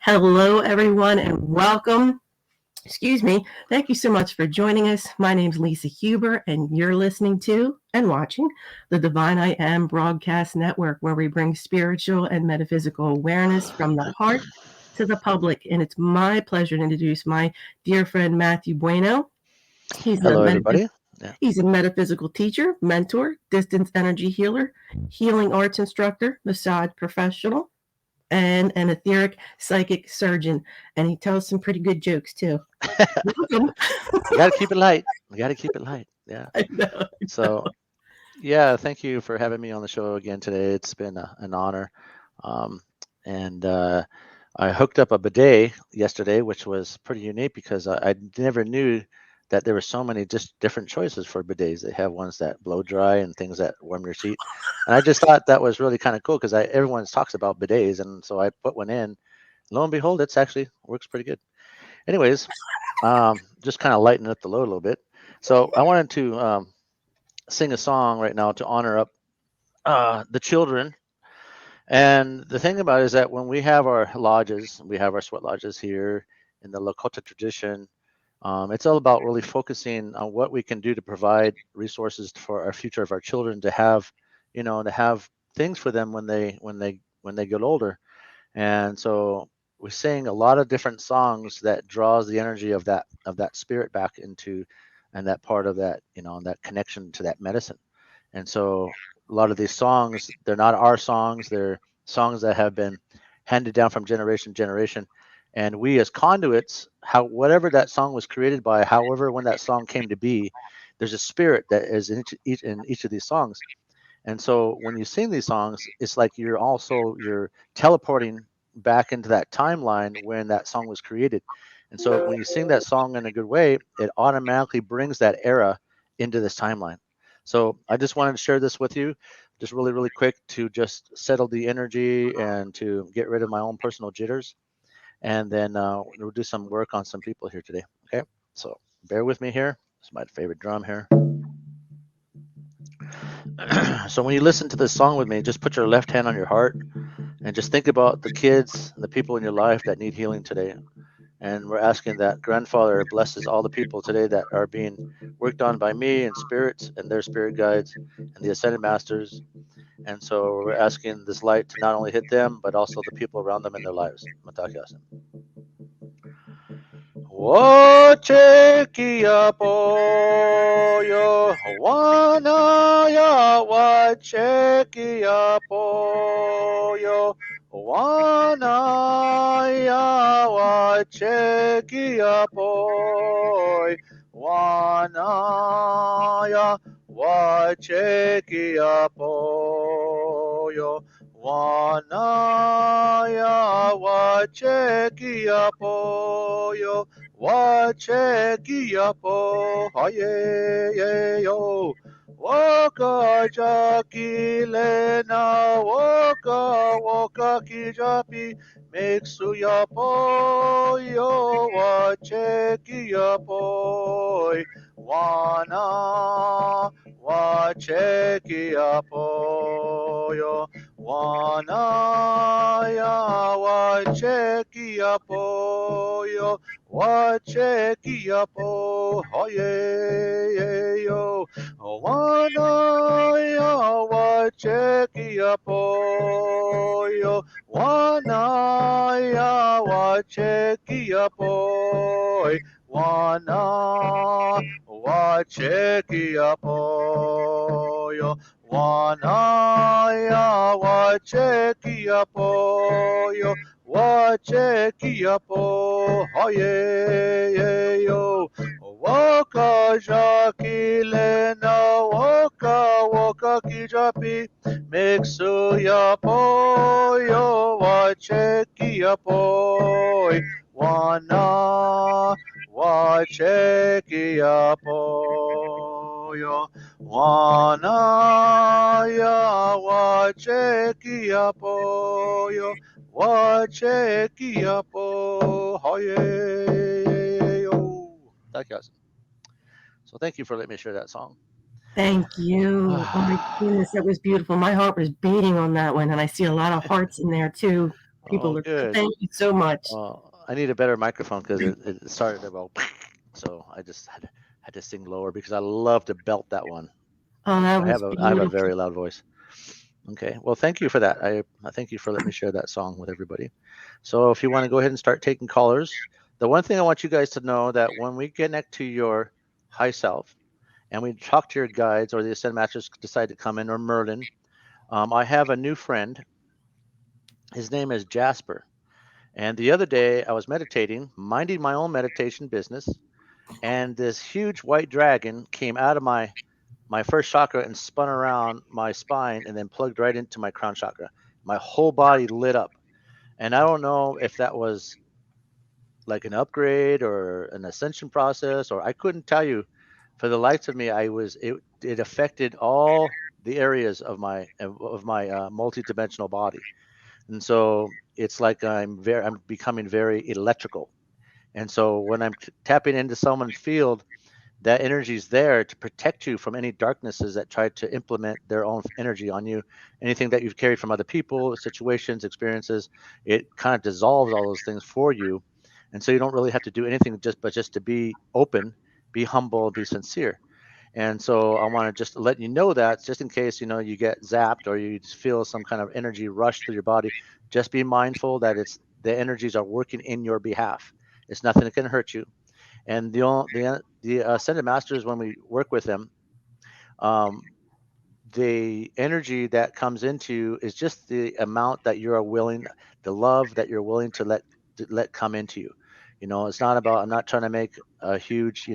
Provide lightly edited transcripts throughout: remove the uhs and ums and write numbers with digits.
Hello, everyone, and welcome. Excuse me. Thank you so much for joining us. My name's Lisa Huber, and you're listening to and watching the Divine I Am Broadcast Network, where we bring spiritual and metaphysical awareness from the heart to the public. And it's my pleasure to introduce my dear friend, Matthew Bueno. Hello, everybody. He's a metaphysical teacher, mentor, distance energy healer, healing arts instructor, massage professional, and an etheric psychic surgeon. And he tells some pretty good jokes, too. You got to keep it light. Yeah. I know. So, yeah, thank you for having me on the show again today. It's been an honor. And I hooked up a bidet yesterday, which was pretty unique because I never knew that there were so many just different choices for bidets. They have ones that blow dry and things that warm your seat. And I just thought that was really kind of cool because everyone talks about bidets. And so I put one in. Lo and behold, it's actually works pretty good. Anyways, just kind of lighten up the load a little bit. So I wanted to sing a song right now to honor up the children. And the thing about it is that when we have our lodges, we have our sweat lodges here in the Lakota tradition. It's all about really focusing on what we can do to provide resources for our future of our children to have, to have things for them when they get older. And so we sing a lot of different songs that draws the energy of that spirit back into, and that part of that, that connection to that medicine. And so a lot of these songs, they're not our songs, they're songs that have been handed down from generation to generation. And we as conduits, whatever that song was created by, however when that song came to be, there's a spirit that is in each of these songs. And so when you sing these songs, it's like you're teleporting back into that timeline when that song was created. And so when you sing that song in a good way, it automatically brings that era into this timeline. So I just wanted to share this with you, just really, really quick, to just settle the energy and to get rid of my own personal jitters. And then we'll do some work on some people here today. Okay, so bear with me here. It's my favorite drum here. So when you listen to this song with me, just put your left hand on your heart and just think about the kids, the people in your life that need healing today. And we're asking that Grandfather blesses all the people today that are being worked on by me and spirits and their spirit guides and the Ascended Masters. And so we're asking this light to not only hit them, but also the people around them in their lives. Matakiasen. Wachekia poyo, wanaya wachekia poyo, wanaya wachekia poy, wanaya wachekia poyo, wanaya wachekia poyo. Wachekia po haye yo waka jakile na waka kijapi mixuya po yo wachekia po wana wachekia po yo wana ya wachekia po yo wachekia po haye yo wana ya wachekia po yo wana ya wachekia po wana wachekia po yo wana ya wachekia po yo wachekia po haye yo waka jakile na waka kijapi mixuya po yo wachekia po wana wachekia po yo wana ya wachekia po yo wachekia po haye yo. So thank you for letting me share that song. Thank you. Oh my goodness, that was beautiful. My heart was beating on that one, and I see a lot of hearts in there too. People Oh, are. good. Thank you so much. I need a better microphone because it started about, so I just had to sing lower because I love to belt that one. Oh, that I was have a beautiful. very loud voice. Okay, well, thank you for that. I thank you for letting me share that song with everybody. So if you want to go ahead and start taking callers, the one thing I want you guys to know that when we connect to your high self and we talk to your guides or the Ascend Masters decide to come in or Merlin, I have a new friend. His name is Jasper. And the other day I was meditating, minding my own meditation business, and this huge white dragon came out of my first chakra and spun around my spine and then plugged right into my crown chakra. My whole body lit up. And I don't know if that was like an upgrade or an ascension process, or I couldn't tell you for the life of me. It affected all the areas of my multi-dimensional body. And so it's like I'm becoming very electrical. And so when I'm tapping into someone's field, that energy is there to protect you from any darknesses that try to implement their own energy on you. Anything that you've carried from other people, situations, experiences, it kind of dissolves all those things for you. And so you don't really have to do anything just to be open, be humble, be sincere. And so I want to just let you know that just in case, you get zapped or you just feel some kind of energy rush through your body, just be mindful that the energies are working in your behalf. It's nothing that can hurt you. And the ascended masters, when we work with them, um, the energy that comes into you is just the amount that you're willing, the love that you're willing to let come into you. It's not about. I'm not trying to make a huge,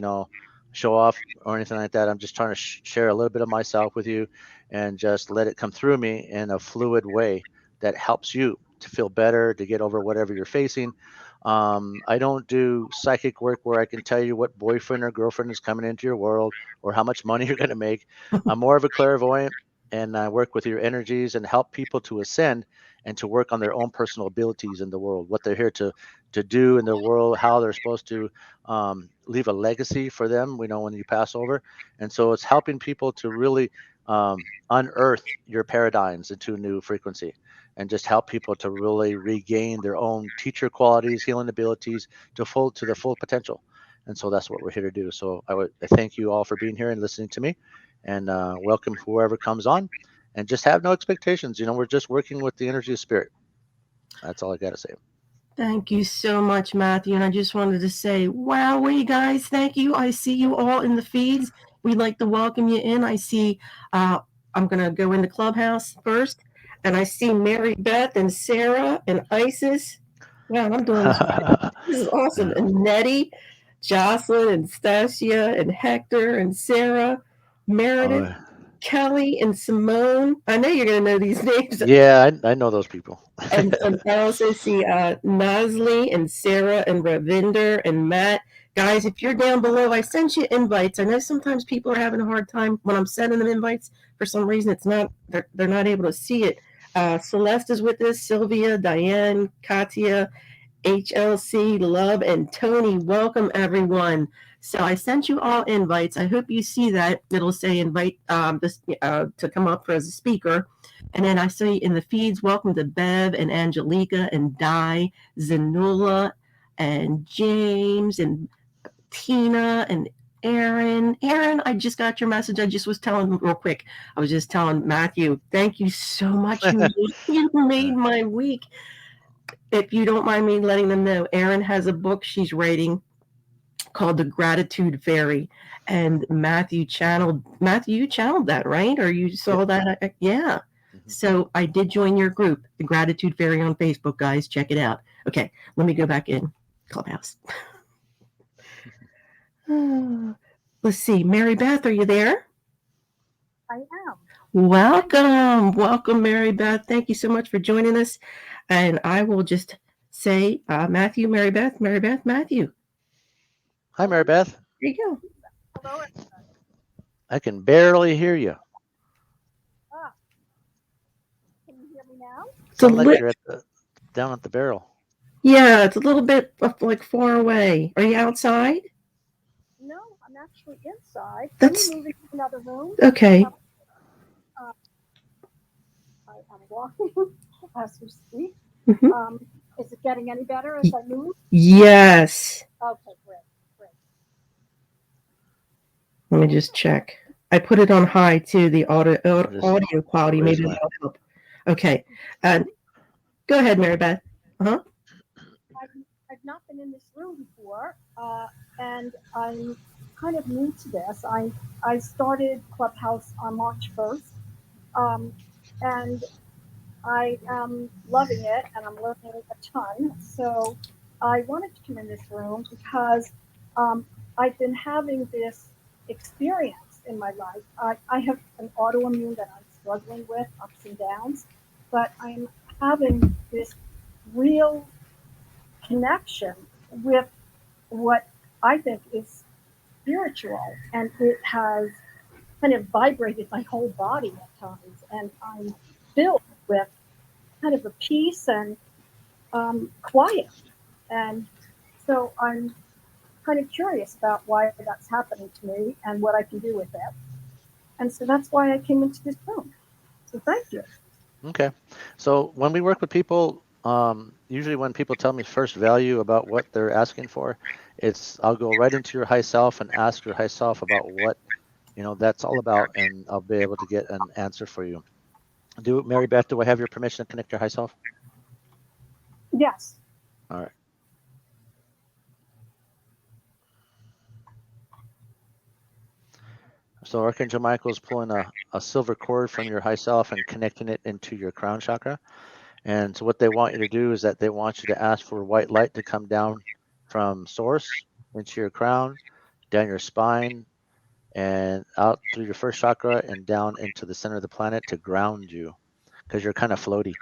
show off or anything like that. I'm just trying to share a little bit of myself with you, and just let it come through me in a fluid way that helps you to feel better, to get over whatever you're facing. I don't do psychic work where I can tell you what boyfriend or girlfriend is coming into your world or how much money you're going to make. I'm more of a clairvoyant, and I work with your energies and help people to ascend and to work on their own personal abilities in the world, what they're here to do in the world, how they're supposed to leave a legacy for them, when you pass over. And so it's helping people to really unearth your paradigms into a new frequency and just help people to really regain their own teacher qualities, healing abilities to the full potential. And so that's what we're here to do. So I thank you all for being here and listening to me, and welcome whoever comes on, and just have no expectations. We're just working with the energy of spirit. That's all I got to say. Thank you so much, Matthew. And I just wanted to say, wowee, guys, thank you. I see you all in the feeds. We'd like to welcome you in. I see, I'm going to go in the clubhouse first, and I see Mary Beth and Sarah and Isis. Wow, I'm doing this. This is awesome. And Nettie, Jocelyn, and Stasia, and Hector, and Sarah, Meredith, Oh, Kelly, and Simone. I know you're going to know these names. yeah, I know those people. And I also see Nazli and Sarah and Ravinder and Matt. Guys, if you're down below, I sent you invites. I know sometimes people are having a hard time when I'm sending them invites. For some reason, it's not they're not able to see it. Celeste is with us, Sylvia, Diane, Katia, HLC, Love, and Tony. Welcome, everyone. So I sent you all invites. I hope you see that. It'll say invite this to come up as a speaker. And then I see in the feeds, welcome to Bev and Angelica and Di, Zanula and James and Tina and Aaron. Aaron, I just got your message. I just was telling real quick. I was just telling Matthew, thank you so much. You made my week. If you don't mind me letting them know, Erin has a book she's writing called The Gratitude Fairy. And Matthew, you channeled that, right? Or you saw that? Yeah. So I did join your group, The Gratitude Fairy on Facebook, guys. Check it out. Okay, let me go back in Clubhouse. Let's see. Mary Beth, are you there? I am. Welcome, Mary Beth. Thank you so much for joining us. And I will just say, Matthew, Mary Beth, Matthew. Hi, Mary Beth. There you go. Hello. I can barely hear you. Can you hear me now? Sound like you're down at the barrel. Yeah, it's a little bit like far away. Are you outside? No, I'm actually inside. That's- Let me move into another room. Okay. I'm walking as we speak. Mhm. Is it getting any better as I move? Yes. Okay, great. Let me just check. I put it on high too. The audio quality. raise Maybe my- that'll help. Okay. Go ahead, Mary Beth. Uh-huh. I've not been in this room before, and I'm kind of new to this. I started Clubhouse on March 1st, and I am loving it, and I'm learning a ton. So I wanted to come in this room because I've been having this experience in my life. I have an autoimmune that I'm struggling with, ups and downs, but I'm having this real connection with what I think is spiritual, and it has kind of vibrated my whole body at times, and I'm filled with kind of a peace and quiet, and so I'm kind of curious about why that's happening to me and what I can do with it, and so that's why I came into this room. So thank you. Okay. So when we work with people, usually when people tell me first value about what they're asking for, I'll go right into your high self and ask your high self about what, that's all about, and I'll be able to get an answer for you. Mary Beth, do I have your permission to connect your high self? Yes. All right. So Archangel Michael is pulling a silver cord from your high self and connecting it into your crown chakra. And so what they want you to do is that they want you to ask for white light to come down from source into your crown, down your spine, and out through your first chakra and down into the center of the planet to ground you, because you're kind of floaty.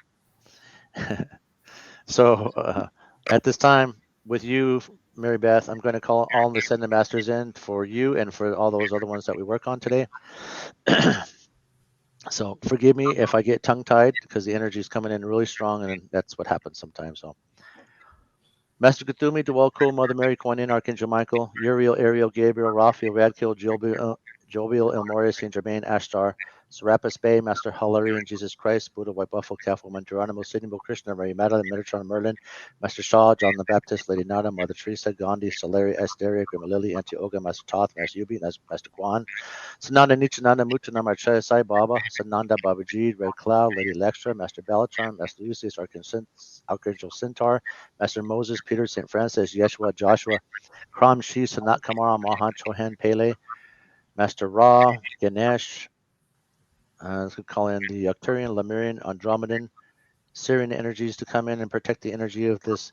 So at this time, with you, Mary Beth, I'm going to call all the Ascended Masters in for you and for all those other ones that we work on today. So forgive me if I get tongue-tied, because the energy is coming in really strong, and that's what happens sometimes. So, Master Cthulhu, Dwelko, Mother Mary, Kuan Yin, Archangel Michael, Uriel, Ariel, Gabriel, Raphael, Radkiel, Jovial, Ilmoria, Saint Germain, Ashtar, Serapis Bay, Master Hilary, and Jesus Christ, Buddha, White Buffalo, Catwoman, Geronimo, Sidney, Krishna, Mary Magdalene, Metatron, Merlin, Master Shaw, John the Baptist, Lady Nada, Mother Teresa, Gandhi, Soleri, Asteria, Grimalili, Antioga, Master Toth, Master Yubi, Master Kwan, Sananda, Nichananda, Mutana, Marchaya, Sai Baba, Sananda, Babaji, Red Cloud, Lady Lextra, Master Balatron, Master Lucius, Archangel Centaur, Master Moses, Peter, St. Francis, Yeshua, Joshua, Kram Shi, Sanat Kamara, Mahan, Chohan, Pele, Master Ra, Ganesh, let's call in the Arcturian, Lemurian, Andromedan, Syrian energies to come in and protect the energy of this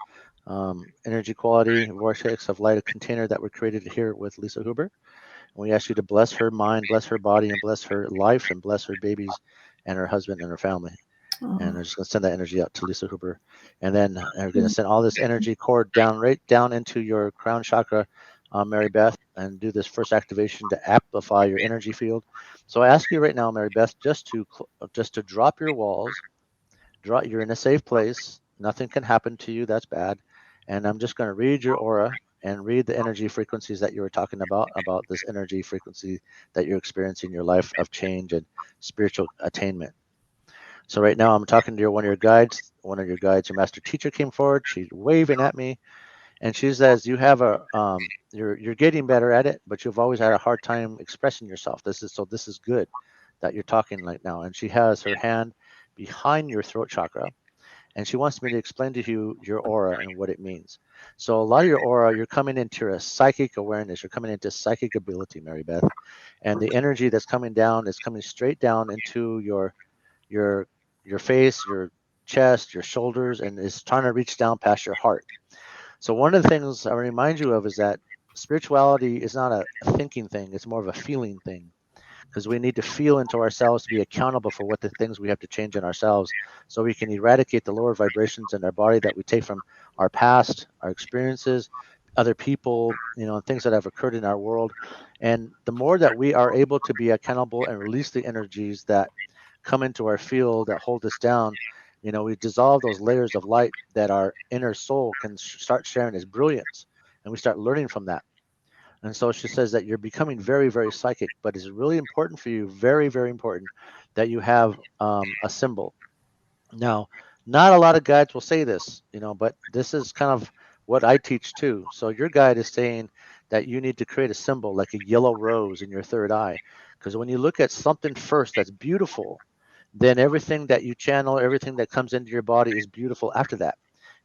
energy quality vortex of light, a container that we're created here with Lisa Huber. And we ask you to bless her mind, bless her body, and bless her life, and bless her babies and her husband and her family. And I'm just going to send that energy out to Lisa Huber. And then we're going to send all this energy cord right down into your crown chakra, Mary Beth, and do this first activation to amplify your energy field. So I ask you right now, Mary Beth, just to drop your walls. You're in a safe place. Nothing can happen to you that's bad. And I'm just going to read your aura and read the energy frequencies that you were talking about this energy frequency that you're experiencing in your life of change and spiritual attainment. So right now I'm talking to one of your guides. One of your guides, your master teacher, came forward. She's waving at me, and she says, "You have you're getting better at it, but you've always had a hard time expressing yourself. This is good that you're talking right now." And she has her hand behind your throat chakra, and she wants me to explain to you your aura and what it means. So a lot of your aura, you're coming into a psychic awareness. You're coming into psychic ability, Mary Beth, and the energy that's coming down is coming straight down into your face, your chest, your shoulders, and is trying to reach down past your heart. So one of the things I remind you of is that spirituality is not a thinking thing, it's more of a feeling thing, because we need to feel into ourselves to be accountable for what the things we have to change in ourselves, so we can eradicate the lower vibrations in our body that we take from our past, our experiences, other people, and things that have occurred in our world. And the more that we are able to be accountable and release the energies that come into our field that hold us down, we dissolve those layers of light that our inner soul can start sharing as brilliance, and we start learning from that. And so she says that you're becoming very, very psychic, but it's really important for you, very, very important, that you have a symbol. Now, not a lot of guides will say this, but this is kind of what I teach too. So your guide is saying that you need to create a symbol like a yellow rose in your third eye. Because when you look at something first that's beautiful, then everything that you channel, everything that comes into your body is beautiful after that.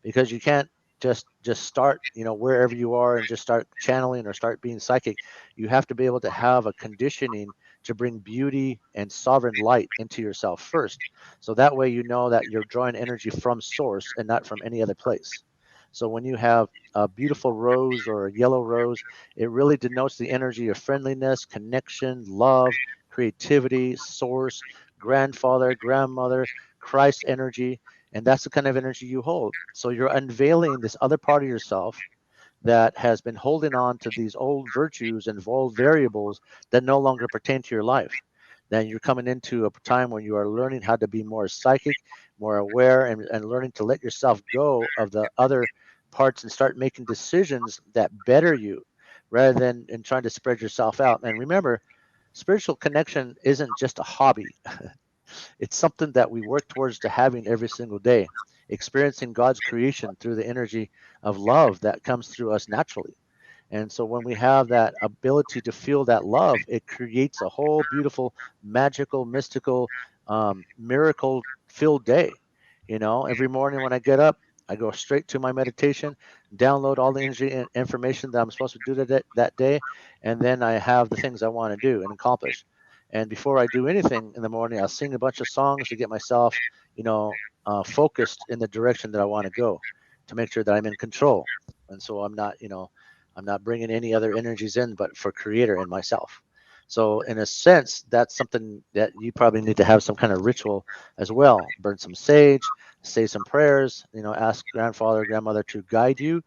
Because you can't just start, wherever you are and just start channeling or start being psychic. You have to be able to have a conditioning to bring beauty and sovereign light into yourself first. So that way you know that you're drawing energy from source and not from any other place. So when you have a beautiful rose or a yellow rose, it really denotes the energy of friendliness, connection, love, creativity, source, grandfather, grandmother, Christ energy. And that's the kind of energy you hold. So you're unveiling this other part of yourself that has been holding on to these old virtues and old variables that no longer pertain to your life. Then you're coming into a time when you are learning how to be more psychic, more aware, and learning to let yourself go of the other parts and start making decisions that better you rather than in trying to spread yourself out. And remember, spiritual connection isn't just a hobby. It's something that we work towards to having every single day, experiencing God's creation through the energy of love that comes through us naturally. And so when we have that ability to feel that love, it creates a whole beautiful, magical, mystical, miracle filled day. Every morning when I get up, I go straight to my meditation, download all the energy and information that I'm supposed to do that day, and then I have the things I want to do and accomplish. And before I do anything in the morning, I'll sing a bunch of songs to get myself, focused in the direction that I want to go, to make sure that I'm in control. And so I'm not bringing any other energies in, but for creator and myself. So in a sense, that's something that you probably need to have some kind of ritual as well. Burn some sage, say some prayers, ask grandfather, grandmother to guide you,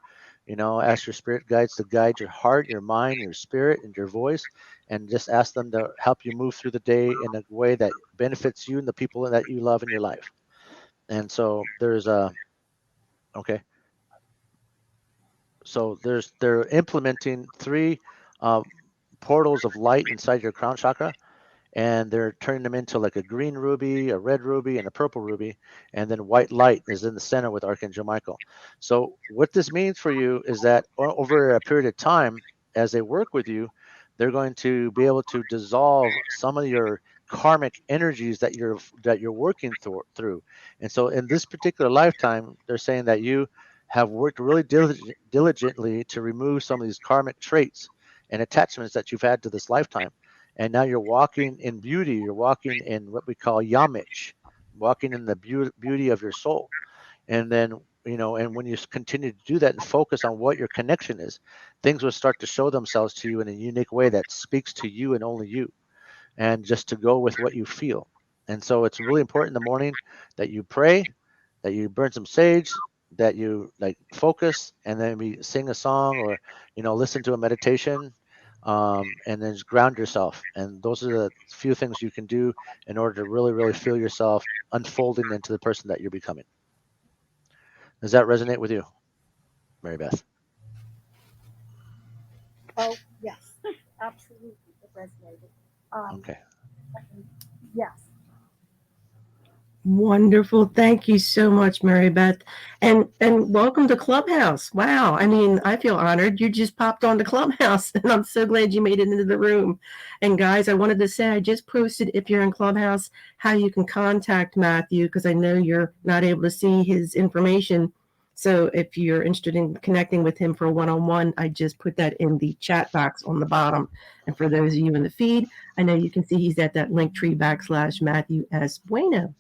ask your spirit guides to guide your heart, your mind, your spirit, and your voice, and just ask them to help you move through the day in a way that benefits you and the people that you love in your life. And so okay. So they're implementing three uh, portals of light inside your crown chakra, and they're turning them into like a green ruby, a red ruby, and a purple ruby, and then white light is in the center with Archangel Michael. So what this means for you is that over a period of time, as they work with you, they're going to be able to dissolve some of your karmic energies that you're working through. And so in this particular lifetime, they're saying that you have worked really diligently to remove some of these karmic traits and attachments that you've had to this lifetime. And now you're walking in beauty. You're walking in what we call yamich, walking in the beauty of your soul. And then, and when you continue to do that and focus on what your connection is, things will start to show themselves to you in a unique way that speaks to you and only you, and just to go with what you feel. And so it's really important in the morning that you pray, that you burn some sage, that you like focus, and then we sing a song or listen to a meditation, and then just ground yourself. And those are the few things you can do in order to really, really feel yourself unfolding into the person that you're becoming. Does that resonate with you, Mary Beth? Oh, yes, absolutely. It resonated. Okay. Yes. Wonderful. Thank you so much, Mary Beth. And welcome to Clubhouse. Wow. I mean, I feel honored. You just popped on to Clubhouse, and I'm so glad you made it into the room. And guys, I wanted to say I just posted, if you're in Clubhouse, how you can contact Matthew, because I know you're not able to see his information. So if you're interested in connecting with him for a one-on-one, I just put that in the chat box on the bottom. And for those of you in the feed, I know you can see he's at that Linktree /Matthew S. Bueno.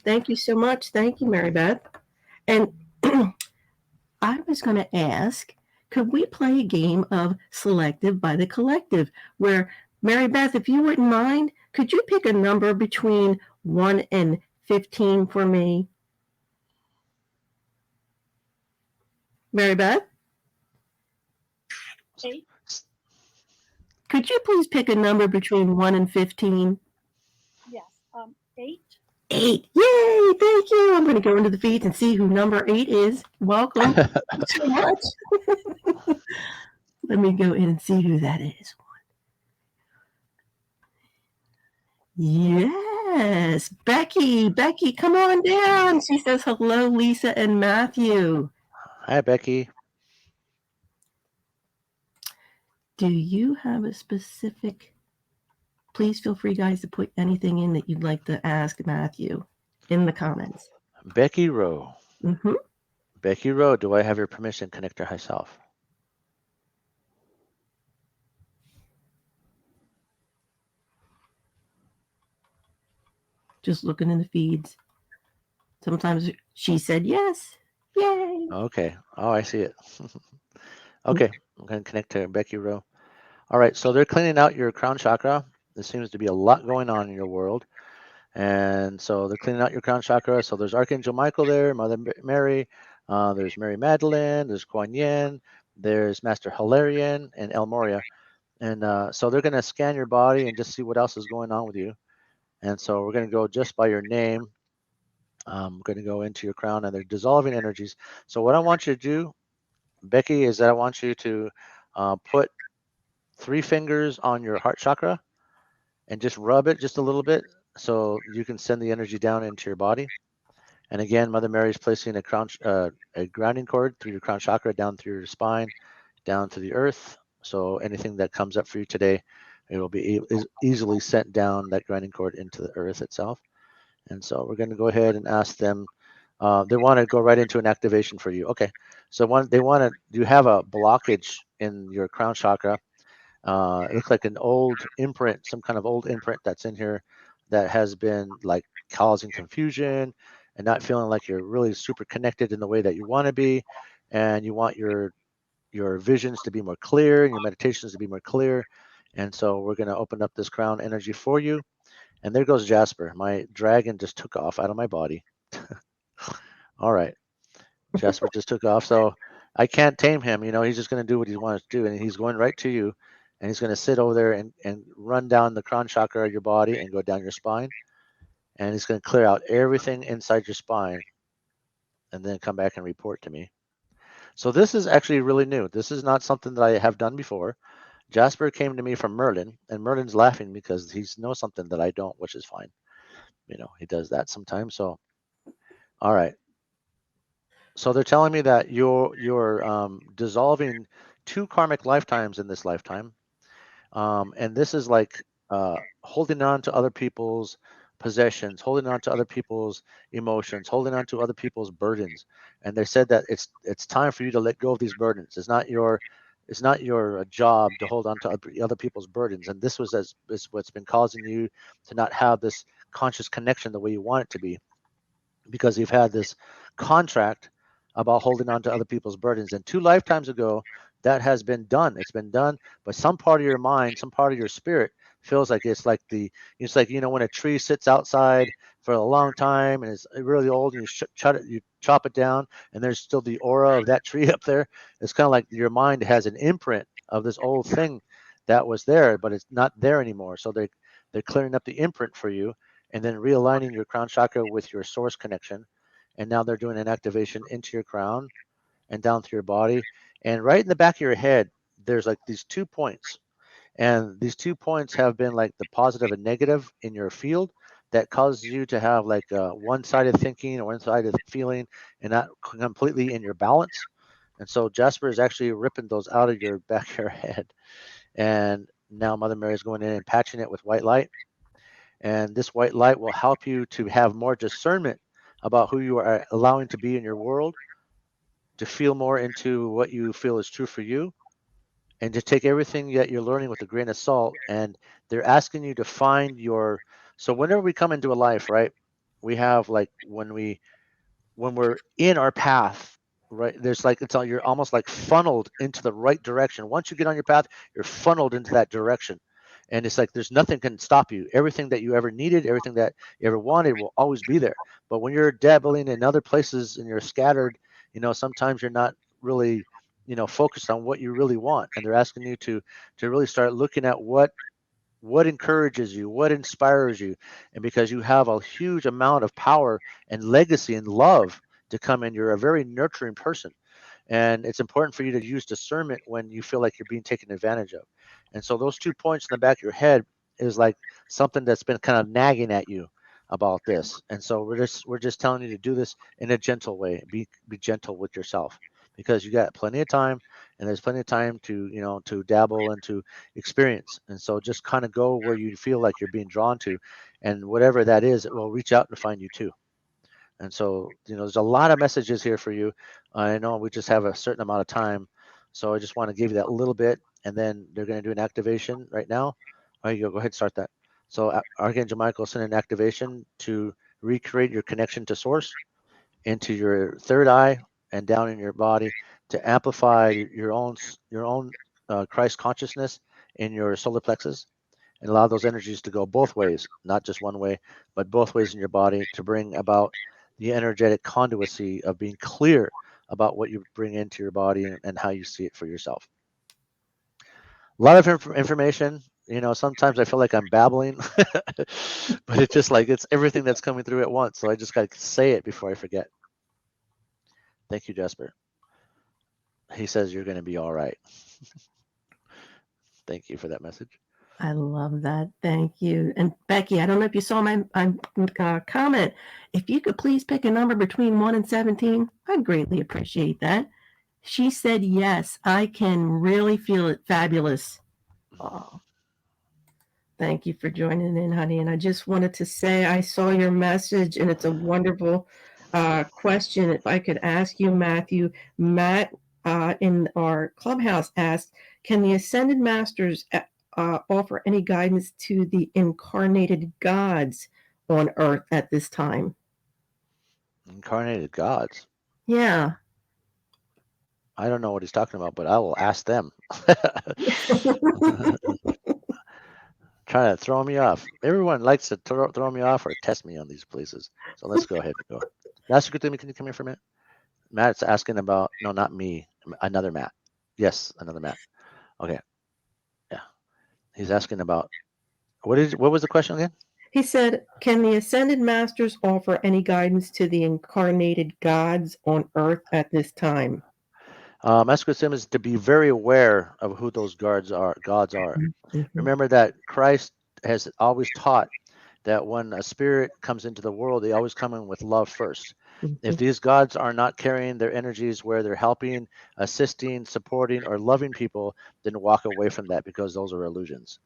Thank you so much. Thank you, Mary Beth. And I was going to ask, could we play a game of Selective by the Collective, where, Mary Beth, if you wouldn't mind, could you pick a number between 1 and 15 for me? Mary Beth? 8. Could you please pick a number between 1 and 15? Yes. 8. 8. Yay! Thank you. I'm going to go into the feeds and see who number 8 is. Welcome. Thank you so much. Let me go in and see who that is. Yes, Becky. Becky, come on down. She says hello, Lisa and Matthew. Hi, Becky. Do you have a specific? Please feel free, guys, to put anything in that you'd like to ask Matthew in the comments. Becky Rowe. Mm-hmm. Becky Rowe, do I have your permission to connect to high self? Just looking in the feeds. Sometimes she said yes. Yay. Okay. Oh, I see it. Okay. I'm going to connect to Becky Rowe. All right. So they're cleaning out your crown chakra. There seems to be a lot going on in your world. And so they're cleaning out your crown chakra. So there's Archangel Michael there, Mother Mary. There's Mary Magdalene. There's Kuan Yin. There's Master Hilarion and El Moria. And so they're going to scan your body and just see what else is going on with you. And so we're going to go just by your name. I'm going to go into your crown, and they're dissolving energies. So what I want you to do, Becky, is that I want you to put 3 fingers on your heart chakra and just rub it just a little bit so you can send the energy down into your body. And again, Mother Mary is placing a grounding cord through your crown chakra down through your spine, down to the earth. So anything that comes up for you today, it will be easily sent down that grounding cord into the earth itself. And so we're going to go ahead and ask them. They want to go right into an activation for you. Okay. So you have a blockage in your crown chakra. It looks like an old imprint, some kind of old imprint that's in here that has been like causing confusion and not feeling like you're really super connected in the way that you want to be. And you want your visions to be more clear and your meditations to be more clear. And so we're going to open up this crown energy for you. And there goes Jasper. My dragon just took off out of my body. All right. Jasper just took off. So I can't tame him. He's just going to do what he wants to do. And he's going right to you. And he's going to sit over there and run down the crown chakra of your body and go down your spine. And he's going to clear out everything inside your spine and then come back and report to me. So this is actually really new. This is not something that I have done before. Jasper came to me from Merlin, and Merlin's laughing because he knows something that I don't, which is fine. He does that sometimes. So, all right. So they're telling me that you're dissolving 2 karmic lifetimes in this lifetime, and this is like holding on to other people's possessions, holding on to other people's emotions, holding on to other people's burdens. And they said that it's time for you to let go of these burdens. It's not your job to hold on to other people's burdens. And this is what's been causing you to not have this conscious connection the way you want it to be, because you've had this contract about holding on to other people's burdens. And 2 lifetimes ago, that has been done. It's been done, but some part of your mind, some part of your spirit feels like it's like when a tree sits outside for a long time and it's really old, and you chop it down, and there's still the aura of that tree up there. It's kind of like your mind has an imprint of this old thing that was there, but it's not there anymore. So they're clearing up the imprint for you, and then realigning your crown chakra with your source connection. And now they're doing an activation into your crown and down through your body. And right in the back of your head, there's like these 2 points. And these 2 points have been like the positive and negative in your field that causes you to have like one-sided thinking or one-sided feeling and not completely in your balance. And so Jasper is actually ripping those out of your back of your head. And now Mother Mary is going in and patching it with white light. And this white light will help you to have more discernment about who you are allowing to be in your world, to feel more into what you feel is true for you, and to take everything that you're learning with a grain of salt. And they're asking you to find so whenever we come into a life, right, we have like when we're in our path, right, there's like you're almost like funneled into the right direction. Once you get on your path, you're funneled into that direction. And it's like there's nothing can stop you. Everything that you ever needed, everything that you ever wanted will always be there. But when you're dabbling in other places and you're scattered, sometimes you're not really, focused on what you really want. And they're asking you to really start looking at what encourages you, what inspires you. And because you have a huge amount of power and legacy and love to come in, you're a very nurturing person. And it's important for you to use discernment when you feel like you're being taken advantage of. And so those 2 points in the back of your head is like something that's been kind of nagging at you about this. And so we're just telling you to do this in a gentle way. Be gentle with yourself, because you got plenty of time, and there's plenty of time to to dabble and to experience. And so just kind of go where you feel like you're being drawn to, and whatever that is, it will reach out and find you too. And so, there's a lot of messages here for you. I know we just have a certain amount of time, so I just want to give you that little bit, and then they're going to do an activation right now. There you go. Go ahead and start that. So Archangel Michael sent an activation to recreate your connection to Source into your third eye and down in your body, to amplify your own Christ consciousness in your solar plexus, and allow those energies to go both ways, not just one way, but both ways in your body, to bring about the energetic conduicy of being clear about what you bring into your body and how you see it for yourself. A lot of information. Sometimes I feel like I'm babbling, but it's just like it's everything that's coming through at once. So I just got to say it before I forget. Thank you, Jasper. He says you're going to be all right. Thank you for that message. I love that. Thank you. And Becky, I don't know if you saw my comment. If you could please pick a number between 1 and 17, I'd greatly appreciate that. She said, yes, I can really feel it. Fabulous. Oh, thank you for joining in, honey. And I just wanted to say I saw your message, and it's a wonderful question. If I could ask you, Matthew, Matt in our clubhouse asked, can the Ascended Masters offer any guidance to the incarnated gods on Earth at this time? Incarnated gods? Yeah. I don't know what he's talking about, but I will ask them. Trying to throw me off. Everyone likes to throw me off or test me on these places. So let's go ahead and go. Master Kutumi, can you come here for a minute? Matt's asking about, no, not me, another Matt. Yes, another Matt. Okay. Yeah. He's asking about, what was the question again? He said, can the Ascended Masters offer any guidance to the incarnated gods on Earth at this time? Master Kutumi is to be very aware of who those gods are. Mm-hmm. Remember that Christ has always taught that when a spirit comes into the world, they always come in with love first. Mm-hmm. If these gods are not carrying their energies where they're helping, assisting, supporting, or loving people, then walk away from that, because those are illusions.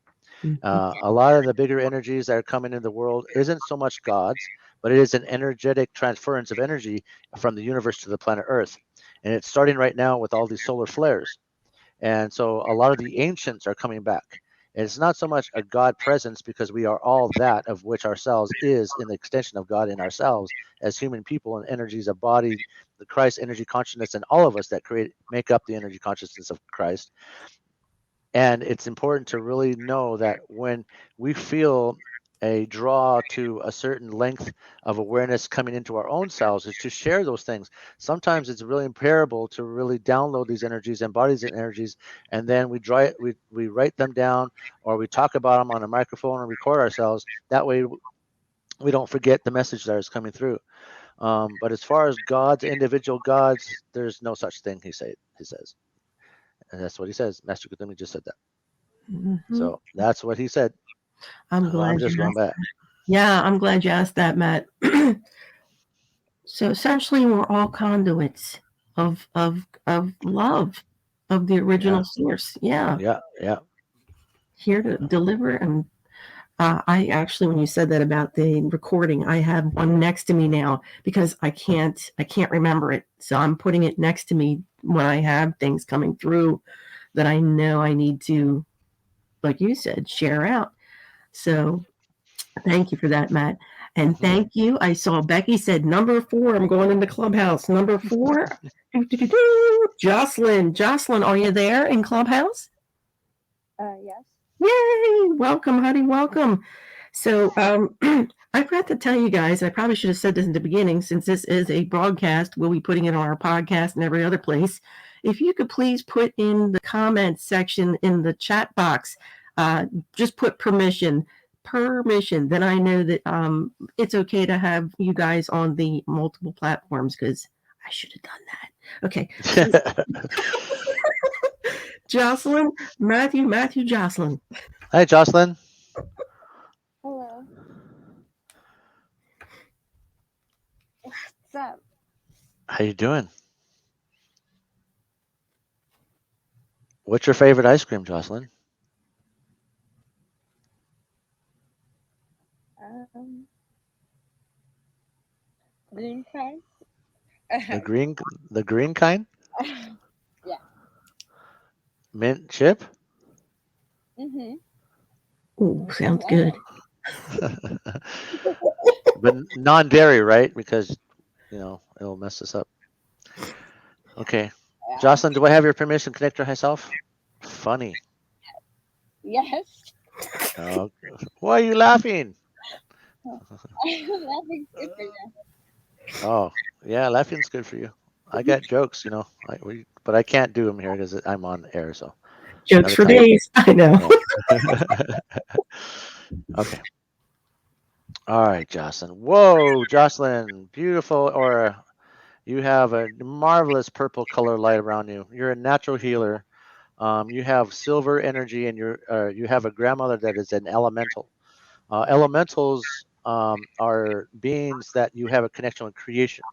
Mm-hmm. A lot of the bigger energies that are coming into the world isn't so much gods, but it is an energetic transference of energy from the universe to the planet Earth. And it's starting right now with all these solar flares. And so a lot of the ancients are coming back. And it's not so much a God presence, because we are all that of which ourselves is in the extension of God in ourselves as human people and energies of body, the Christ energy consciousness, and all of us that make up the energy consciousness of Christ. And it's important to really know that when we feel a draw to a certain length of awareness coming into our own selves, is to share those things. Sometimes it's really imperative to really download these energies, embody these energies, and then we write them down, or we talk about them on a microphone and record ourselves. That way we don't forget the message that is coming through. But as far as gods, individual gods, there's no such thing, he says. And that's what he says. Master Kutumi just said that. Mm-hmm. So that's what he said. I'm glad. I'm just going back. Yeah, I'm glad you asked that, Matt. So essentially, we're all conduits of love, of the original source. Yeah. Yeah. Here to deliver. And I actually, when you said that about the recording, I have one next to me now, because I can't remember it. So I'm putting it next to me when I have things coming through that I know I need to, like you said, share out. So thank you for that, Matt. And thank you. I saw Becky said number 4. I'm going in the clubhouse. Number 4. Jocelyn, are you there in clubhouse? Yes. Yay! Welcome, honey. Welcome. So I forgot to tell you guys, I probably should have said this in the beginning, since this is a broadcast, we'll be putting it on our podcast and every other place. If you could please put in the comments section in the chat box, just put permission, then I know that it's okay to have you guys on the multiple platforms, because I should have done that. Okay. Jocelyn, Matthew, Jocelyn. Hi, Jocelyn. Hello. What's up? How you doing? What's your favorite ice cream, Jocelyn? Green kind? The green kind? Yeah. Mint chip? Mm-hmm. Ooh, sounds good. But non-dairy, right? Because, it'll mess us up. Okay. Yeah. Jocelyn, do I have your permission to connect to myself? Funny. Yes. Oh, why are you laughing? Laughing's good for you. Oh, yeah, laughing's good for you. I got jokes, but I can't do them here because I'm on air. So Jokes another for time. days. I know. Yeah. Okay. All right, Jocelyn. Whoa, Jocelyn, beautiful aura. You have a marvelous purple color light around you. You're a natural healer. You have silver energy, and you have a grandmother that is an elemental. Elementals are beings that you have a connection with creation.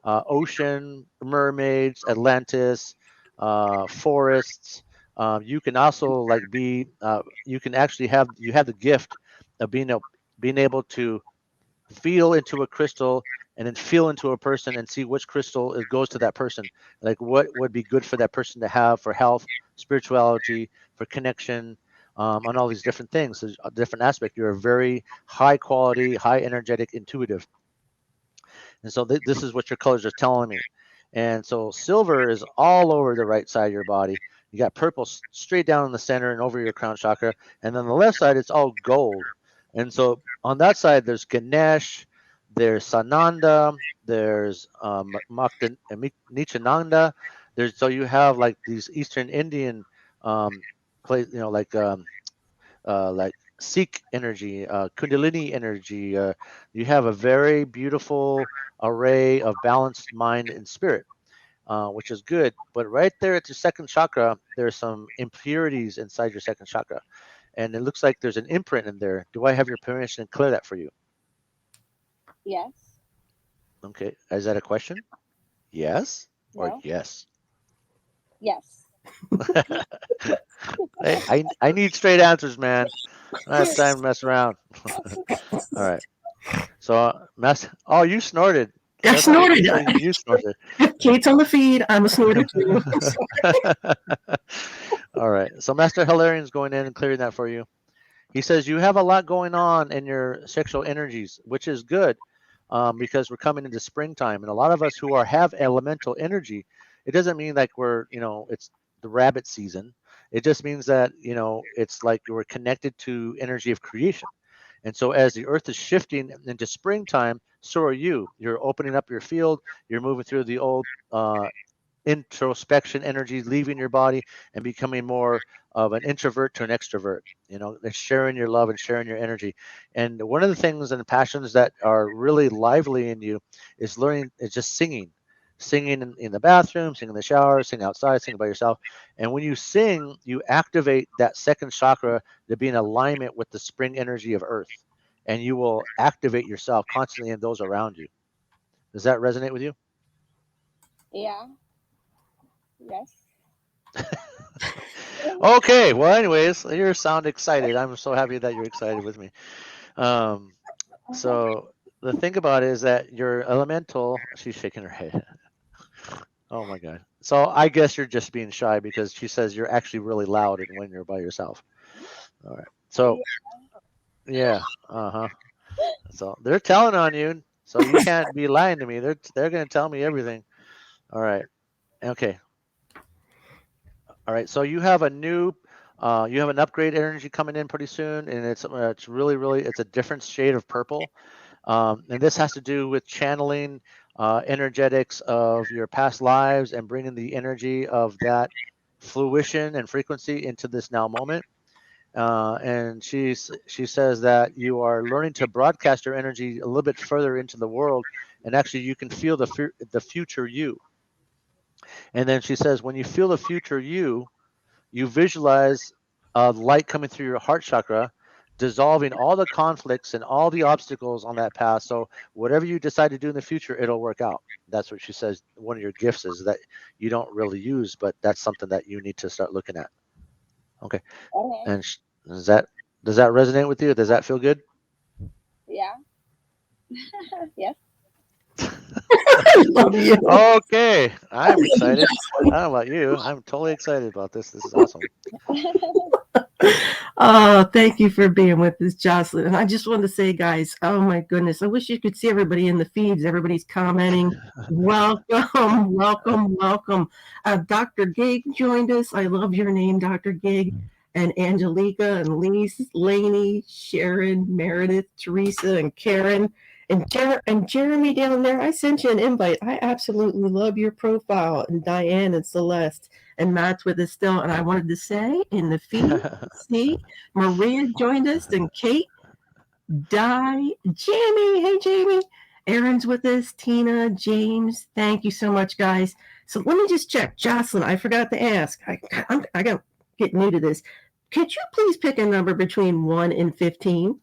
Ocean, mermaids, Atlantis, forests. You can also you can actually have the gift of being able to feel into a crystal and then feel into a person and see which crystal goes to that person. Like what would be good for that person to have for health, spirituality, for connection, on all these different things. There's a different aspect. You're a very high quality, high energetic, intuitive. And so this is what your colors are telling me. And so silver is all over the right side of your body. You got purple straight down in the center and over your crown chakra. And then the left side, it's all gold. And so on that side, there's Ganesh, there's Sananda, there's Nichananda. So you have like these Eastern Indian place, like Sikh energy, Kundalini energy. You have a very beautiful array of balanced mind and spirit, which is good. But right there at your second chakra, there's some impurities inside your second chakra. And it looks like there's an imprint in there. Do I have your permission to clear that for you? Yes. Okay. Is that a question? Yes or No. yes? Yes. Hey, I need straight answers, man. I don't have time to mess around. All right. So, oh, you snorted. I That's right. snorted. You snorted. Kate's on the feed. I'm a snorter too. All right. So Master Hilarian's going in and clearing that for you. He says you have a lot going on in your sexual energies, which is good, because we're coming into springtime, and a lot of us who have elemental energy, it doesn't mean like it's the rabbit season. It just means that it's like we're connected to energy of creation. And so as the earth is shifting into springtime, so are you. You're opening up your field. You're moving through the old introspection energy, leaving your body and becoming more of an introvert to an extrovert, and sharing your love and sharing your energy. And one of the things and passions that are really lively in you is just singing in the bathroom, singing in the shower, sing outside, sing by yourself. And when you sing, you activate that second chakra to be in alignment with the spring energy of earth, and you will activate yourself constantly and those around you. Does that resonate with you? Yeah. Yes. Okay. Well, anyways, you sound excited. I'm so happy that you're excited with me. So the thing about it is that your elemental, she's shaking her head. Oh my God. So I guess you're just being shy because she says you're actually really loud and when you're by yourself. All right. So yeah. Uh-huh. So they're telling on you. So you can't be lying to me. They're going to tell me everything. All right. Okay. All right. So you have you have an upgrade energy coming in pretty soon, and it's really it's a different shade of purple. And this has to do with channeling energetics of your past lives and bringing the energy of that fruition and frequency into this now moment. And she says that you are learning to broadcast your energy a little bit further into the world, and actually you can feel the future you. And then she says, when you feel the future you visualize light coming through your heart chakra, dissolving all the conflicts and all the obstacles on that path. So whatever you decide to do in the future, it'll work out. That's what she says. One of your gifts is that you don't really use, but that's something that you need to start looking at. Okay. Okay. And does that resonate with you? Does that feel good? Yeah. Yes. I love you. Okay, I'm excited. I don't know about you. I'm totally excited about this. This is awesome. Oh, thank you for being with us, Jocelyn. And I just wanted to say, guys, oh my goodness, I wish you could see everybody in the feeds. Everybody's commenting. Welcome, welcome, welcome. Dr. Gig joined us. I love your name, Dr. Gig. And Angelica and Lise, Lainey, Sharon, Meredith, Teresa, and Karen. And Jeremy down there, I sent you an invite. I absolutely love your profile. And Diane and Celeste. And Matt's with us still. And I wanted to say in the feed, see, Maria joined us, and Kate, Jamie. Hey, Jamie. Aaron's with us, Tina, James. Thank you so much, guys. So let me just check. Jocelyn, I forgot to ask. I got to get new to this. Could you please pick a number between 1 and 15?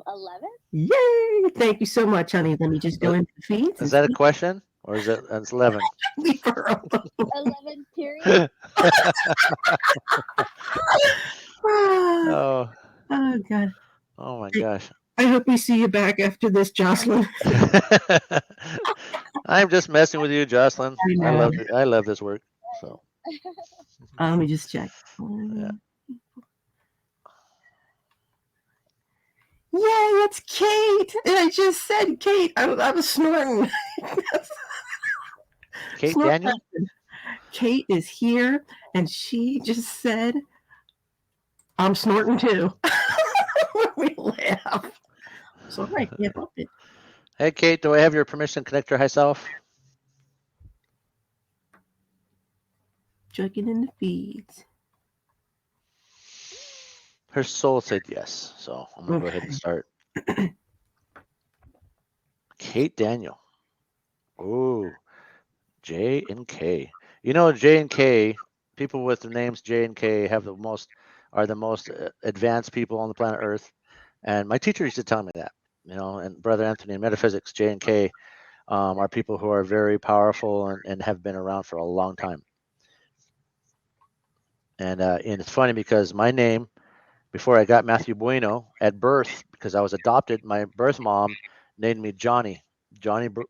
11. Yay! Thank you so much, honey. Let me just go into the feeds. Is that a question or is it? It's 11. 11 period. Oh. Oh God. Oh my gosh. I hope we see you back after this, Jocelyn. I'm just messing with you, Jocelyn. I know. I love this work. So Let me just check. yeah. Yay, it's Kate. And I just said Kate. I was snorting. Kate Snort Daniel? husband. Kate is here, and she just said, I'm snorting too. We laugh. Sorry, I can't help it. Hey, Kate, do I have your permission to connect your high self? Checking in the feeds. Her soul said yes, so I'm going to go ahead and start. Kate Daniel. Ooh, J and K. You know, J and K, people with the names J and K are the most advanced people on the planet Earth. And my teacher used to tell me that, and Brother Anthony in metaphysics, J and K are people who are very powerful and have been around for a long time. And it's funny because my name, before I got Matthew Bueno at birth, because I was adopted, my birth mom named me Johnny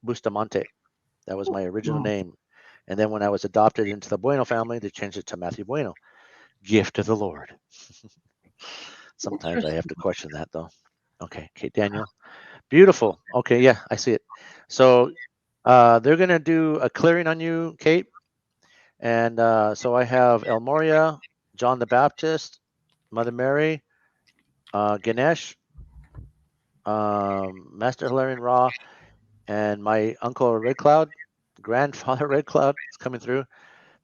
Bustamante. That was my original name. And then when I was adopted into the Bueno family, they changed it to Matthew Bueno. Gift of the Lord. Sometimes I have to question that, though. Okay, Kate Daniel. Beautiful. Okay, yeah, I see it. So they're going to do a clearing on you, Kate. And so I have El Moria, John the Baptist, Mother Mary, Ganesh, Master Hilarion Ra, and my uncle Red Cloud, grandfather Red Cloud is coming through,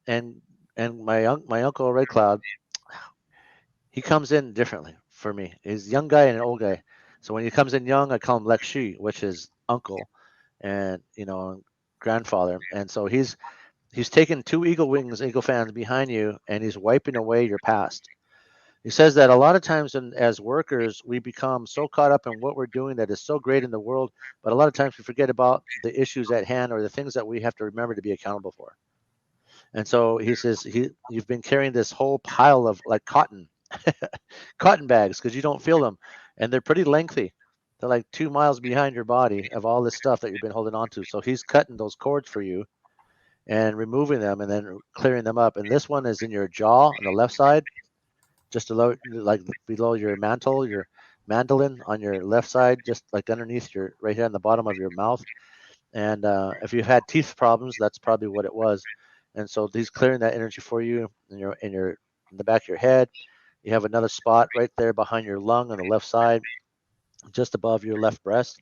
and my uncle Red Cloud, he comes in differently for me. He's a young guy and an old guy. So when he comes in young, I call him Lekshi, which is uncle, and grandfather. And so he's taken 2 eagle fans behind you, and he's wiping away your past. He says that a lot of times as workers, we become so caught up in what we're doing that is so great in the world, but a lot of times we forget about the issues at hand or the things that we have to remember to be accountable for. And so he says, you've been carrying this whole pile of like cotton bags because you don't feel them. And they're pretty lengthy. They're like 2 miles behind your body of all this stuff that you've been holding on to. So he's cutting those cords for you and removing them and then clearing them up. And this one is in your jaw on the left side, just below your mantle, your mandolin on your left side, just like underneath right here on the bottom of your mouth. And if you've had teeth problems, that's probably what it was. And so he's clearing that energy for you in the back of your head. You have another spot right there behind your lung on the left side, just above your left breast.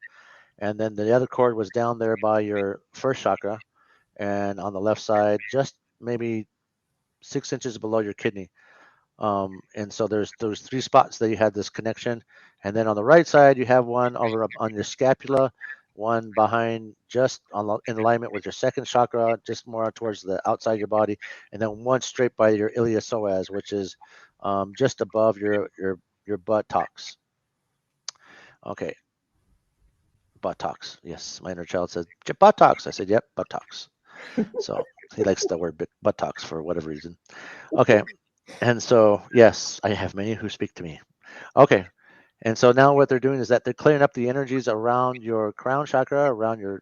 And then the other cord was down there by your first chakra and on the left side, just maybe 6 inches below your kidney. And so there's 3 spots that you had this connection. And then on the right side, you have one over on your scapula, one behind just in alignment with your second chakra, just more towards the outside of your body, and then one straight by your iliopsoas, which is just above your buttocks. Okay. Buttocks. Yes, my inner child said buttocks. I said, yep, buttocks. So he likes the word buttocks for whatever reason. Okay. And so, yes, I have many who speak to me. Okay. And so now what they're doing is that they're clearing up the energies around your crown chakra, around your,